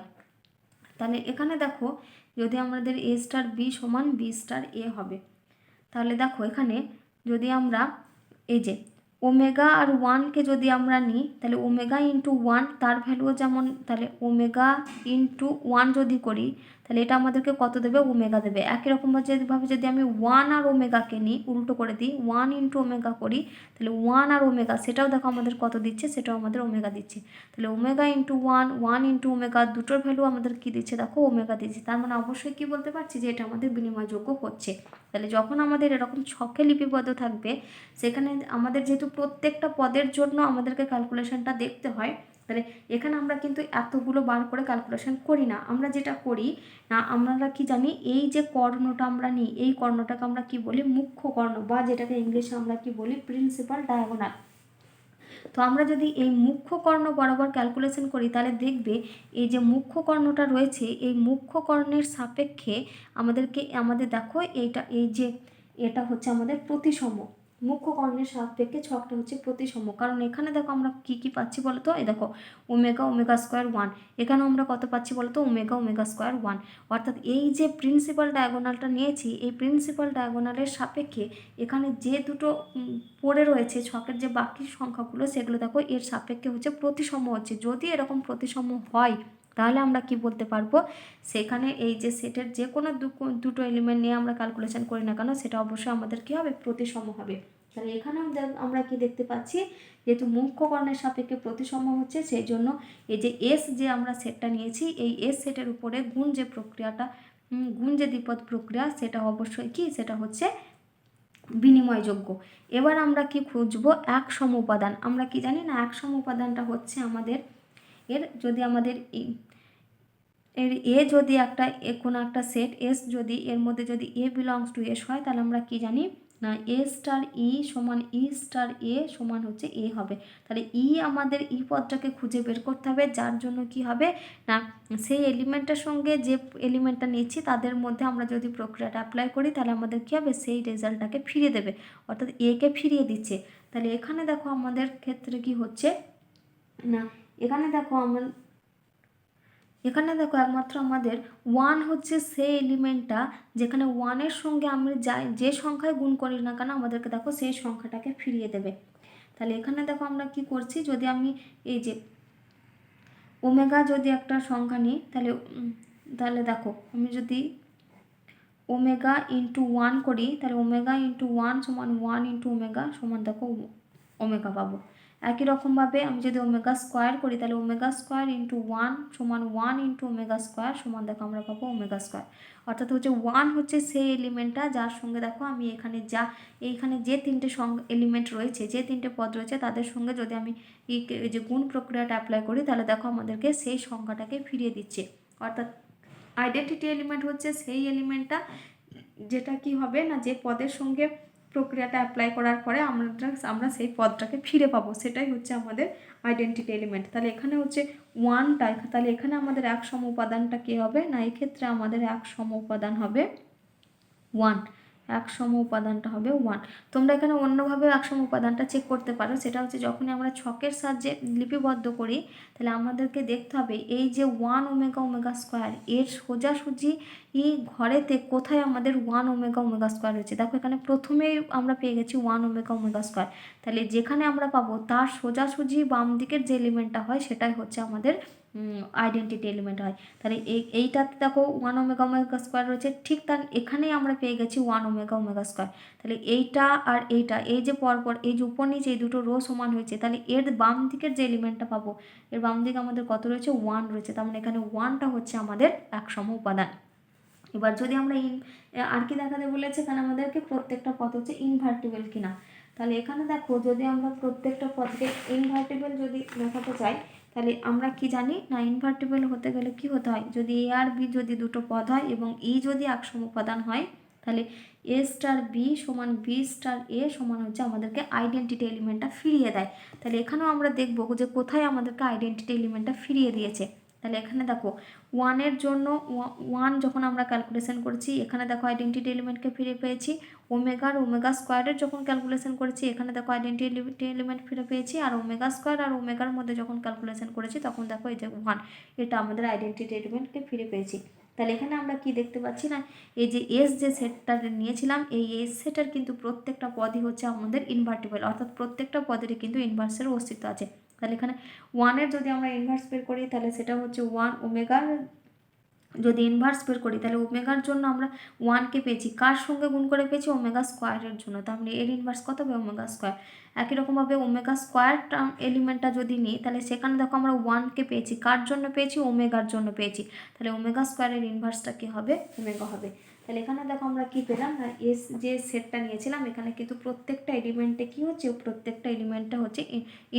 A: তাহলে এখানে দেখো যদি আমাদের এ স্টার বি সমান বি স্টার এ হবে, তাহলে দেখো এখানে যদি আমরা এই যে ওমেগা আর 1কে যদি আমরা নিই, তাহলে ওমেগা ইন্টু 1 তার ভ্যালুও যেমন, তাহলে ওমেগা ইন্টু 1 যদি করি, তাহলে এটা আমাদেরকে কত দেবে, ওমেগা দেবে। একই রকমভাবে যদি আমি 1 আর ওমেগাকে নিই, উল্টো করে দিই, 1 ইন্টু ওমেগা করি, তাহলে 1 আর ওমেগা সেটাও দেখো আমাদের কত দিচ্ছে, সেটাও আমাদের ওমেগা দিচ্ছে। তাহলে ওমেগা ইন্টু 1, 1 ইন্টু ওমেগা, দুটোর ভ্যালু আমাদের কী দিচ্ছে, দেখো ওমেগা দিচ্ছে। তার মানে অবশ্যই কী বলতে পারছি যে এটা আমাদের বিনিময়যোগ্য হচ্ছে। তাহলে যখন আমাদের এরকম ছকে লিপিবদ্ধ থাকবে, সেখানে আমাদের যেহেতু প্রত্যেকটা পদের জন্য আমাদেরকে ক্যালকুলেশনটা দেখতে হয়, তাহলে এখানে আমরা কিন্তু এতগুলো বার করে ক্যালকুলেশন করি না। আমরা যেটা করি না, আমরা কি জানি, এই যে কর্ণটা আমরা নিই, এই কর্ণটাকে আমরা কি বলি, মুখ্য কর্ণ, বা যেটাকে ইংলিশে আমরা কি বলি, প্রিন্সিপাল ডায়াগোনাল। তো আমরা যদি এই মুখ্য কর্ণ বরাবর ক্যালকুলেশন করি, তাহলে দেখবে এই যে মুখ্য কর্ণটা রয়েছে, এই মুখ্য কর্ণের সাপেক্ষে আমাদের দেখো এইটা, এই যে এটা হচ্ছে আমাদের প্রতিসম। মুখ্য কর্ণের সাপেক্ষে ছকটা হচ্ছে প্রতিসম, কারণ এখানে দেখো আমরা কি পাচ্ছি বলো তো, এই দেখো ওমেগা ওমেগা স্কোয়ার 1, এখানেও আমরা কত পাচ্ছি বলো তো, ওমেগা ওমেগা স্কোয়ার 1। অর্থাৎ এই যে প্রিন্সিপাল ডায়াগোনালটা নিয়েছি, এই প্রিন্সিপাল ডায়াগোনালের সাপেক্ষে এখানে যে দুটো পড়ে রয়েছে ছকের যে বাকি সংখ্যাগুলো, সেগুলো দেখো এর সাপেক্ষে হচ্ছে প্রতিসম হচ্ছে। যদি এরকম প্রতিসম হয়, তাহলে আমরা কি বলতে পারবো, সেখানে এই যে সেটের যে কোনো দুটো এলিমেন্ট নিয়ে আমরা ক্যালকুলেশন করি না কেন, সেটা অবশ্যই আমাদের কী হবে, প্রতিসম হবে। তাহলে এখানেও আমরা কি দেখতে পাচ্ছি, যেহেতু মুখ্য কর্ণের সাপেক্ষে প্রতিসম হচ্ছে, সেই জন্য এই যে এস যে আমরা সেটটা নিয়েছি, এই এস সেটের উপরে গুণ যে প্রক্রিয়াটা, গুণ যে দ্বিপদ প্রক্রিয়া, সেটা অবশ্যই কি, সেটা হচ্ছে বিনিময়যোগ্য। এবার আমরা কি খুঁজবো, এক সম উপাদান। আমরা কি জানি না, এক সম উপাদানটা হচ্ছে আমাদের যদি আমাদের এর এ যদি কোনো একটা সেট এস, যদি এর মধ্যে যদি এ বিলংস টু এস হয়, তাহলে আমরা কি জানি না, এ স্টার ই সমান ই স্টার এ সমান হচ্ছে এ হবে। তাহলে আমাদের পদটাকে খুঁজে বের করতে হবে, যার জন্য কি হবে না, সেই এলিমেন্টের সঙ্গে যে এলিমেন্টটা নিচ্ছি তাদের মধ্যে আমরা যদি প্রক্রিয়াটা অ্যাপ্লাই করি, তাহলে আমাদের কী হবে, সেই রেজাল্টটাকে ফিরিয়ে দেবে, অর্থাৎ একে ফিরিয়ে দিচ্ছে। তাহলে এখানে দেখো আমাদের ক্ষেত্রে কি হচ্ছে না, এখানে দেখো একমাত্র আমাদের 1 হচ্ছে সেই এলিমেন্টটা, যেখানে 1-এর সঙ্গে আমরা যে সংখ্যায় গুণ করি না কেন, আমাদেরকে দেখো সেই সংখ্যাটাকে ফিরিয়ে দেবে। তাহলে এখানে দেখো আমরা কি করছি, যদি আমি এই যে ওমেগা যদি একটা সংখ্যা নিই, তাহলে দেখো আমি যদি ওমেগা ইন্টু 1 করি, তাহলে ওমেগা ইন্টু 1 সমান 1 ইন্টু ওমেগা সমান দেখো ওমেগা পাবো। একই রকমভাবে আমি যদি ওমেগা স্কোয়ার করি, তাহলে ওমেগা স্কোয়ার ইন্টু 1 সমান 1 ইন্টু ওমেগা স্কোয়ার সমান দেখো আমরা পাবো ওমেগা স্কোয়ার। অর্থাৎ হচ্ছে 1 হচ্ছে সেই এলিমেন্টটা যার সঙ্গে দেখো আমি এইখানে যে তিনটে এলিমেন্ট রয়েছে, যে তিনটে পদ রয়েছে, তাদের সঙ্গে যদি আমি এই যে গুণ প্রক্রিয়াটা অ্যাপ্লাই করি, তাহলে দেখো আমাদেরকে সেই সংখ্যাটাকে ফিরিয়ে দিচ্ছে। অর্থাৎ আইডেন্টিটি এলিমেন্ট হচ্ছে সেই এলিমেন্টটা যেটা কি হবে না, যে পদের সঙ্গে প্রক্রিয়াটা অ্যাপ্লাই করার পরে আমরা সেই পদটাকে ফিরে পাবো, সেটাই হচ্ছে আমাদের আইডেন্টিটি এলিমেন্ট। তাহলে এখানে হচ্ছে 1টা, তাহলে এখানে আমাদের এক সম উপাদানটা কী হবে না, এক্ষেত্রে আমাদের এক সম উপাদান হবে 1, এক সম উপাদানটা হবে 1। তোমরা এখানে অন্যভাবে এক সম উপাদানটা চেক করতে পারো, সেটা হচ্ছে যখনই আমরা ছকের সাহায্যে লিপিবদ্ধ করি, তাহলে আমাদেরকে দেখতে হবে এই যে 1 ওমেগা ওমেগা স্কোয়ার, এর সোজাসুজি ঘরেতে কোথায় আমাদের 1 ওমেগা ওমেগা স্কোয়ার হয়েছে। দেখো এখানে প্রথমেই আমরা পেয়ে গেছি 1 ওমেগা ওমেগা স্কোয়ার, তাহলে যেখানে আমরা পাবো তার সোজাসুজি বাম দিকের যে এলিমেন্টটা হয়, সেটাই হচ্ছে আমাদের আইডেন্টিটি এলিমেন্ট হয়। তাহলে এইটাতে দেখো 1 ওমেগা ওমেগা স্কোয়ার রয়েছে, ঠিক তার এখানেই আমরা পেয়ে গেছি 1 ওমেগা ওমেগা স্কোয়ার। তাহলে এইটা আর এইটা, এই যে পরপর এই যে উপর নিচে এই দুটো রো সমান হয়েছে, তাহলে এর বাম দিকের যে এলিমেন্টটা পাবো, এর বাম দিকে আমাদের কত রয়েছে, 1 রয়েছে। তার মানে এখানে 1টা হচ্ছে আমাদের এক সম উপাদান। এবার যদি আমরা আর কি দেখাতে বলেছে এখানে আমাদেরকে প্রত্যেকটা পদ হচ্ছে ইনভার্টিবল কিনা। তাহলে এখানে দেখো যদি আমরা প্রত্যেকটা পদকে ইনভার্টিবল যদি দেখাতে চাই তাহলে আমরা কি জানি না, ইনভার্টিবল হতে গেলে কি হতে হয়, যদি এ আর বি যদি দুটো পদ হয় এবং ই যদি একসম উপাদান হয় তাহলে এ স্টার বি সমান বি স্টার এ সমান হচ্ছে আমাদেরকে আইডেন্টিটি এলিমেন্টটা ফিরিয়ে দেয়। তাহলে এখানেও আমরা দেখব যে কোথায় আমাদেরকে আইডেন্টিটি এলিমেন্টটা ফিরিয়ে দিয়েছে। তাহলে এখানে দেখো ওয়ানের জন্য ওয়ান যখন আমরা ক্যালকুলেশন করেছি এখানে দেখো আইডেন্টিটি এলিমেন্টকে ফিরে পেয়েছি। ওমেগা আর ওমেগা স্কোয়ারের যখন ক্যালকুলেশন করেছি এখানে দেখো আইডেন্টিটি এলিমেন্ট ফিরে পেয়েছি। আর ওমেগা স্কোয়ার আর ওমেগার মধ্যে যখন ক্যালকুলেশন করেছি তখন দেখো এই যে ওয়ান, এটা আমাদের আইডেন্টিটি এলিমেন্টকে ফিরে পেয়েছি। তাহলে এখানে আমরা কি দেখতে পাচ্ছি না, এই যে এস যে সেটটা নিয়েছিলাম এই এস সেটের কিন্তু প্রত্যেকটা পদই হচ্ছে আমাদের ইনভার্টিবল, অর্থাৎ প্রত্যেকটা পদেরই কিন্তু ইনভার্সের অস্তিত্ব আছে। তাহলে এখানে ওয়ানের যদি আমরা ইনভার্স বের করি তাহলে সেটা হচ্ছে ওয়ান ওমেগার, যদি ইনভার্স বের করি তাহলে ওমেগার জন্য আমরা ওয়ানকে পেয়েছি, কার সঙ্গে গুণ করে পেয়েছি, ওমেগা স্কোয়ারের জন্য। তাহলে এর ইনভার্স কত হবে, ওমেগা স্কোয়ার। একই রকমভাবে ওমেগা স্কোয়ার টার্ম এলিমেন্টটা যদি নিই তাহলে সেখানে দেখো আমরা ওয়ানকে পেয়েছি, কার জন্য পেয়েছি, ওমেগার জন্য পেয়েছি। তাহলে ওমেগা স্কোয়ারের ইনভার্সটা কী হবে, ওমেগা হবে। তাহলে এখানে দেখো আমরা কী পেলাম না, এস যে সেটটা নিয়েছিলাম এখানে কিন্তু প্রত্যেকটা এলিমেন্টে কী হচ্ছে, প্রত্যেকটা এলিমেন্টটা হচ্ছে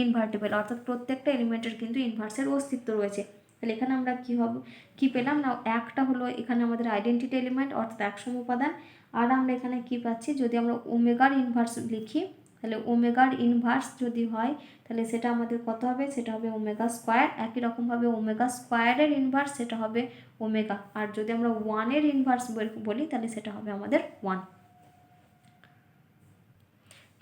A: ইনভার্টিবল, অর্থাৎ প্রত্যেকটা এলিমেন্টের কিন্তু ইনভার্সের অস্তিত্ব রয়েছে। তাহলে এখানে আমরা কী হবে, কী পেলাম না, একটা হলো এখানে আমাদের আইডেন্টিটি এলিমেন্ট অর্থাৎ একসম উপাদান। আর আমরা এখানে কী পাচ্ছি, যদি আমরা ওমেগার ইনভার্স লিখি তাহলে ওমেগার ইনভার্স যদি হয় তাহলে সেটা আমাদের কত হবে, সেটা হবে ওমেগা স্কোয়ার। একই রকমভাবে ওমেগা স্কোয়ারের ইনভার্স সেটা হবে ওমেগা। আর যদি আমরা ওয়ানের ইনভার্স বলি তাহলে সেটা হবে আমাদের ওয়ান।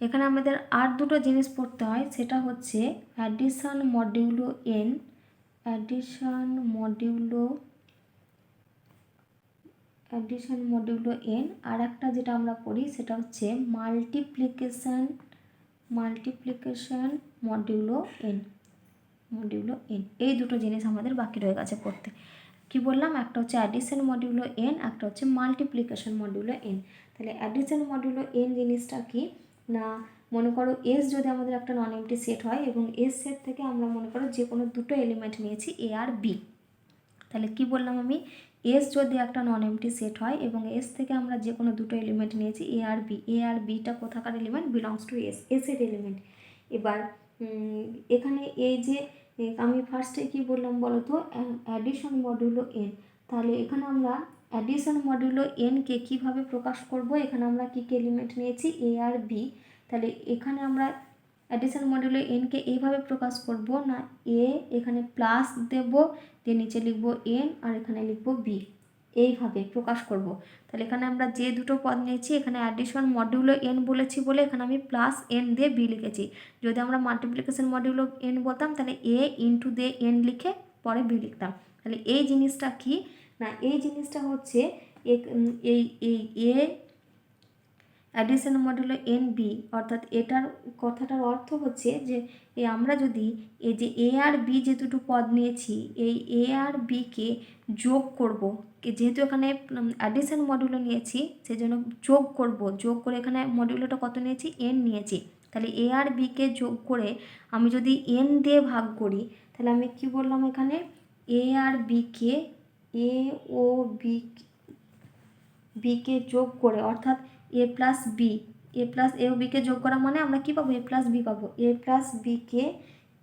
A: এখানে আমাদের আর দুটো জিনিস পড়তে হয়, সেটা হচ্ছে addition modulo N, addition modulo N. আর একটা যেটা আমরা পড়ি সেটা হচ্ছে মাল্টিপ্লিকেশন মডিউলো এন। এই দুটো জিনিস আমাদের বাকি রয়ে গেছে পড়তে। কি বললাম, একটা হচ্ছে অ্যাডিশন মডিউলো এন, একটা হচ্ছে মাল্টিপ্লিকেশন মডিউলো এন। তাহলে অ্যাডিশন মডিউলো এন জিনিসটা কি না, মনে করো এস যদি আমাদের একটা নন এমটি সেট হয় এবং এস সেট থেকে আমরা মনে করো যে কোনো দুটো এলিমেন্ট নিয়েছি এ আর বি। তাহলে কি বললাম আমি, এস যদি একটা নন এমটি সেট হয় এবং এস থেকে আমরা যে কোনো দুটো এলিমেন্ট নিয়েছি এ আর বিটা কোথাকার এলিমেন্ট, বিলংস টু এসের এলিমেন্ট। এবার এখানে এই যে আমি ফার্স্টে কি বললাম বলো তো, অ্যাডিশন মডিউলো এন। তাহলে এখানে আমরা অ্যাডিশন মডিউলো এনকে কীভাবে প্রকাশ করব, এখানে আমরা কী কী এলিমেন্ট নিয়েছি এ আর বি। তাহলে এখানে আমরা অ্যাডিশন মডিউলো এনকে এইভাবে প্রকাশ করব না, এ এখানে প্লাস দেব, দিয়ে নিচে লিখব এন আর এখানে লিখব বি, এইভাবে প্রকাশ করব। তাহলে এখানে আমরা যে দুটো পদ নিয়েছি এখানে অ্যাডিশন মডিউলো এন বলেছি বলে এখানে আমি প্লাস এন দিয়ে বি লিখেছি। যদি আমরা মাল্টিপ্লিকেশন মডিউলো এন বলতাম তাহলে এ ইন্টু দিয়ে এন লিখে পরে বি লিখতাম। তাহলে এই জিনিসটা কি না, এই জিনিসটা হচ্ছে এই এ অ্যাডিশন মডুলো এন বি, অর্থাৎ এটার কথাটার অর্থ হচ্ছে যে আমরা যদি এই যে এ আর বি যে দুটো পদ নিয়েছি এই এ আর বিকে যোগ করব, যেহেতু এখানে অ্যাডিশন মডুলো নিয়েছি সেজন্য যোগ করে এখানে মডুলোটা কত নিয়েছি, এন নিয়েছি। তাহলে এ আর বিকে যোগ করে আমি যদি এন দিয়ে ভাগ করি তাহলে আমি কি বললাম, এখানে এ আর বিকে এ ও বিকে যোগ করে, অর্থাৎ এ প্লাস এ ও বিকে যোগ করা মানে আমরা কি পাবো, এ প্লাস বি পাবো। এ প্লাস বিকে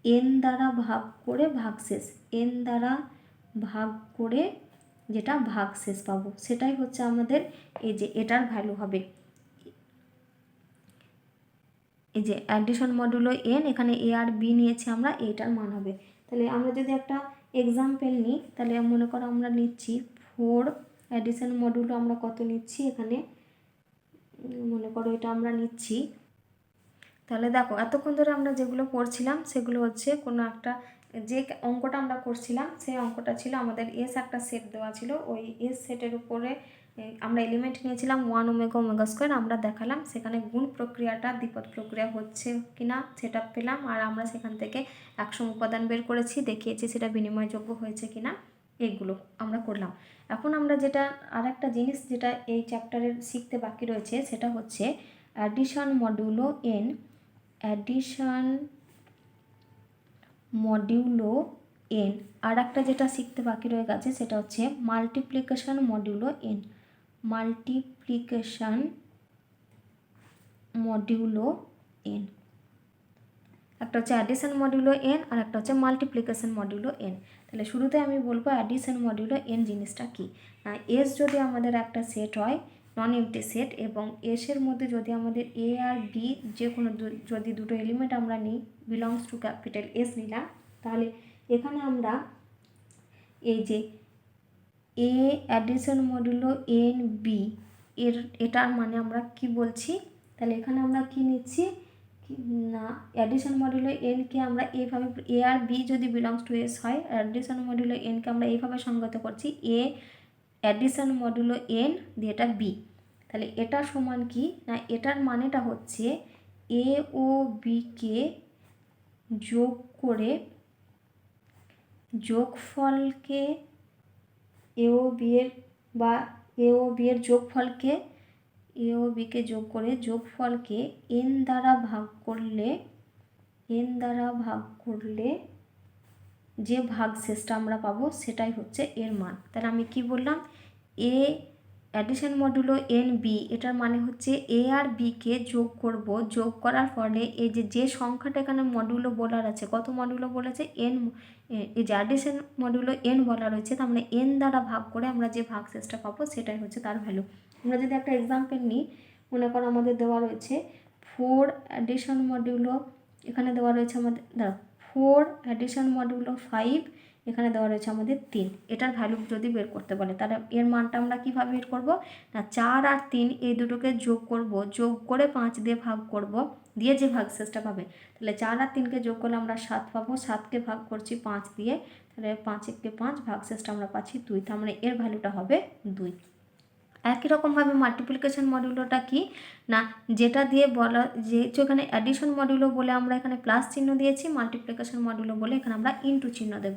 A: এন দ্বারা ভাগ করে ভাগশেষ, এন দ্বারা ভাগ করে যেটা ভাগশেষ পাবো সেটাই হচ্ছে আমাদের এই যে এটার ভ্যালু হবে। এই যে অ্যাডিশন মডুলো এন, এখানে এ আর বি নিয়েছি আমরা, এইটার মান হবে। তাহলে আমরা যদি একটা এক্সাম্পল নিই তাহলে মনে করো আমরা নিচ্ছি 4, অ্যাডিশন মডুলো আমরা কত নিচ্ছি, এখানে মনে করো এটা আমরা নিচ্ছি। তাহলে দেখো এতক্ষণ ধরে আমরা যেগুলো পড়ছিলাম সেগুলো হচ্ছে কোনো একটা, যে অঙ্কটা আমরা করছিলাম সেই অঙ্কটা ছিল আমাদের এস একটা সেট দেওয়া ছিল, ওই এস সেটের উপরে আমরা এলিমেন্ট নিয়েছিলাম 1 ওমেগা স্কোয়ার। আমরা দেখালাম সেখানে গুণ প্রক্রিয়াটা দ্বিপদ প্রক্রিয়া হচ্ছে কিনা সেটা পেলাম, আর আমরা সেখান থেকে একসম উপাদান বের করেছি, দেখিয়েছি সেটা বিনিময়যোগ্য হয়েছে কিনা, এইগুলো আমরা করলাম। এখন আমরা যেটা আর একটা জিনিস যেটা এই চ্যাপ্টারের শিখতে বাকি রয়েছে সেটা হচ্ছে addition modulo N. Addition modulo N. আর একটা যেটা শিখতে বাকি রয়ে গেছে সেটা হচ্ছে multiplication modulo N. Multiplication modulo N, একটা হচ্ছে অ্যাডিশন মডিউলো এন আর একটা হচ্ছে মাল্টিপ্লিকেশন মডিউলো এন। তাহলে শুরুতে আমি বলবো অ্যাডিশন মডিউলো এন জিনিসটা কী। এস যদি আমাদের একটা সেট হয়, নন এমটি সেট, এবং এসের মধ্যে যদি আমাদের এ আর বি যে কোনো যদি দুটো এলিমেন্ট আমরা নিই, বিলংস টু ক্যাপিটাল এস নিলাম, তাহলে এখানে আমরা এই যে এ অ্যাডিশন মডিউলো এন বি এটার মানে আমরা কি বলছি, তাহলে এখানে আমরা কি নিচ্ছি না, অ্যাডিশন মডিউলো এনকে আমরা এইভাবে, এ আর বি যদি বিলংস টু এস হয়, অ্যাডিশন মডিউলো এনকে আমরা এইভাবে সংগত করছি, এ অ্যাডিশন মডিউলো এন দিয়ে এটা বি। তাহলে এটা সমান কি না, এটার মানেটা হচ্ছে এ ও বিকে যোগ করে যোগফলকে এ ও বি এর বা এ ও বি এর যোগফলকে এ ও বিকে যোগ করে যোগফলকে এন দ্বারা ভাগ করলে যে ভাগশেষটা আমরা পাবো সেটাই হচ্ছে এর মান। তাহলে আমি কি বললাম, এ অ্যাডিশন মডুলো এন বি, এটার মানে হচ্ছে এ আর বিকে যোগ করব, যোগ করার ফলে এই যে সংখ্যাটা এখানে মডুলো বলার আছে, কত মডুলো বলেছে এন, এই যে অ্যাডিশন মডুলো এন বলা রয়েছে, তার মানে এন দ্বারা ভাগ করে আমরা যে ভাগশেষটা পাবো সেটাই হচ্ছে তার ভ্যালু। আমরা যদি একটা এক্সাম্পল নিই, মনে করো আমাদের দেওয়া রয়েছে 4 অ্যাডিশন মডুলো, এখানে দেওয়া রয়েছে আমাদের 4 অ্যাডিশন মডুলো 5, এখানে দেওয়া রয়েছে আমাদের 3। এটার ভ্যালু যদি বের করতে বলে, তাহলে এর মানটা আমরা কীভাবে বের করব না, 4 আর 3 এই দুটোকে যোগ করব, যোগ করে 5 দিয়ে ভাগ করব, দিয়ে যে ভাগশেষটা পাবে, তাহলে 4 আর 3কে যোগ করলে আমরা 7 পাবো, 7কে ভাগ করছি 5 দিয়ে, তাহলে 5 একে 5, ভাগশেষটা আমরা পাচ্ছি 2, তার মানে এর ভ্যালুটা হবে 2। একই রকমভাবে মাল্টিপ্লিকেশন মডিউলোটা কি না, যেটা দিয়ে বলা, যেহেতু এখানে অ্যাডিশন মডিউলো বলে আমরা এখানে প্লাস চিহ্ন দিয়েছি, মাল্টিপ্লিকেশন মডিউলো বলে এখানে আমরা ইনটু চিহ্ন দেব।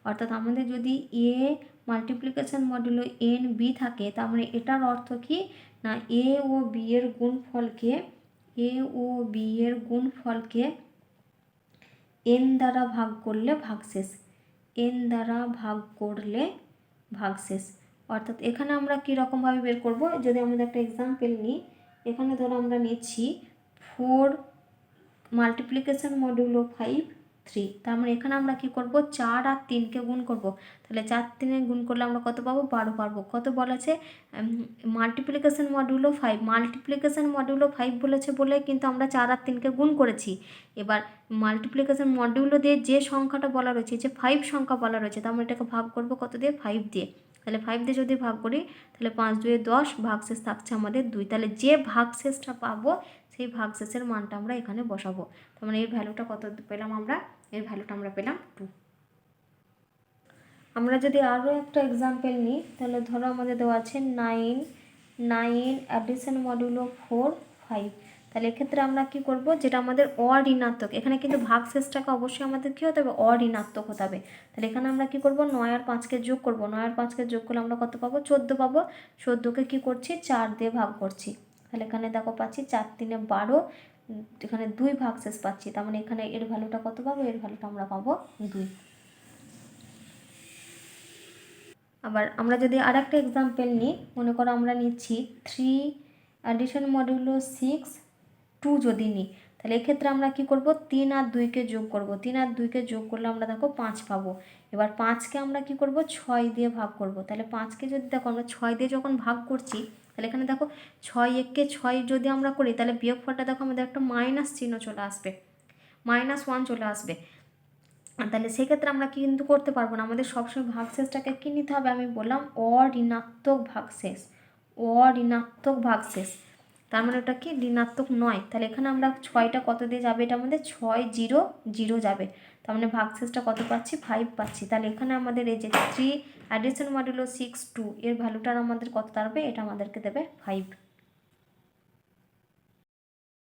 A: অর্থাৎ আমাদের যদি এ মাল্টিপ্লিকেশন মডিউলো এন বি থাকে, তার মানে এটার অর্থ কি না, এ ও বি এর গুণফলকে এন দ্বারা ভাগ করলে ভাগশেষ, অর্থাৎ এখানে আমরা কীরকমভাবে বের করব, যদি আমাদের একটা এক্সাম্পল নিই, এখানে ধরো আমরা নিচ্ছি 4 মাল্টিপ্লিকেশন মডিউলো 5 3, তার মানে এখানে আমরা কি করব, 4 আর 3কে গুণ করব, তাহলে 4 3 গুণ করলে আমরা কত পাবো, 12 পাবো। কত বলেছে, মাল্টিপ্লিকেশন মডিউলো 5 বলেছে বলে কিন্তু আমরা 4 আর 3কে গুণ করেছি। এবার মাল্টিপ্লিকেশন মডিউলো দিয়ে যে সংখ্যাটা বলা রয়েছে, যে 5 সংখ্যা বলা রয়েছে, তার মানে এটাকে ভাগ করব কত দিয়ে, 5 দিয়ে। তাহলে 5 দিয়ে যদি ভাগ করি, তাহলে 5 2 10, ভাগশেষ থাকছে আমাদের 2। তাহলে যে ভাগশেষটা পাবো সেই ভাগশেষের মানটা আমরা এখানে বসাবো। তার মানে এর ভ্যালুটা কত পেলাম আমরা, এর ভ্যালুটা আমরা পেলাম 2। আমরা যদি আরও একটা এক্সাম্পল নিই, তাহলে ধরো আমাদের দেওয়া আছে 9 অ্যাডিশন মডিউলো 4 5, তাহলে এক্ষেত্রে আমরা কি করব, যেটা আমাদের অঋণাত্মক, এখানে কিন্তু ভাগশেষটাকে অবশ্যই আমাদের কী হতে হবে, অঋণাত্মক হতে হবে। তাহলে এখানে আমরা কি করব, 9 আর 5কে যোগ করব, 9 আর 5কে যোগ করলে আমরা কত পাবো, 14 পাবো। 14কে কী করছি, 4 দিয়ে ভাগ করছি, তাহলে এখানে দেখো পাচ্ছি 4 3 12, এখানে 2 ভাগশেষ পাচ্ছি, তার মানে এখানে এর ভ্যালুটা কত পাবো, এর ভ্যালুটা আমরা পাবো 2। আবার আমরা যদি আর একটা এক্সাম্পল নিই, মনে করো আমরা নিচ্ছি 3 অ্যাডিশন মডিউলো 6 2 যদি নিই, তাহলে এক্ষেত্রে আমরা কি করব, 3 আর 2কে যোগ করব, 3 আর 2কে যোগ করলে আমরা দেখো 5 পাবো। এবার 5কে আমরা কি করব, 6 দিয়ে ভাগ করব, তাহলে 5কে যদি দেখো আমরা 6 দিয়ে যখন ভাগ করছি, তাহলে এখানে দেখো 6 1কে 6 যদি আমরা করি, তাহলে বিয়োগফলটা দেখো আমাদের একটা মাইনাস চিহ্ন চলে আসবে, -1 চলে আসবে। তাহলে সেক্ষেত্রে আমরা কিন্তু করতে পারবো না, আমাদের সবসময় ভাগশেষটাকে কী নিতে হবে, আমি বললাম অঋণাত্মক ভাগশেষ, তার মানে ওটা কি ঋণাত্মক নয়। তাহলে এখানে আমরা 6টা কত দিয়ে যাবে, এটা আমাদের 6 0 0 যাবে, তার মানে ভাগশেষটা কত পাচ্ছি, 5 পাচ্ছি। তাহলে এখানে আমাদের এই যে 3 অ্যাডিশন মডুলো 6 2 এর ভ্যালুটার আমাদের কত দাঁড়াবে, এটা আমাদেরকে দেবে 5।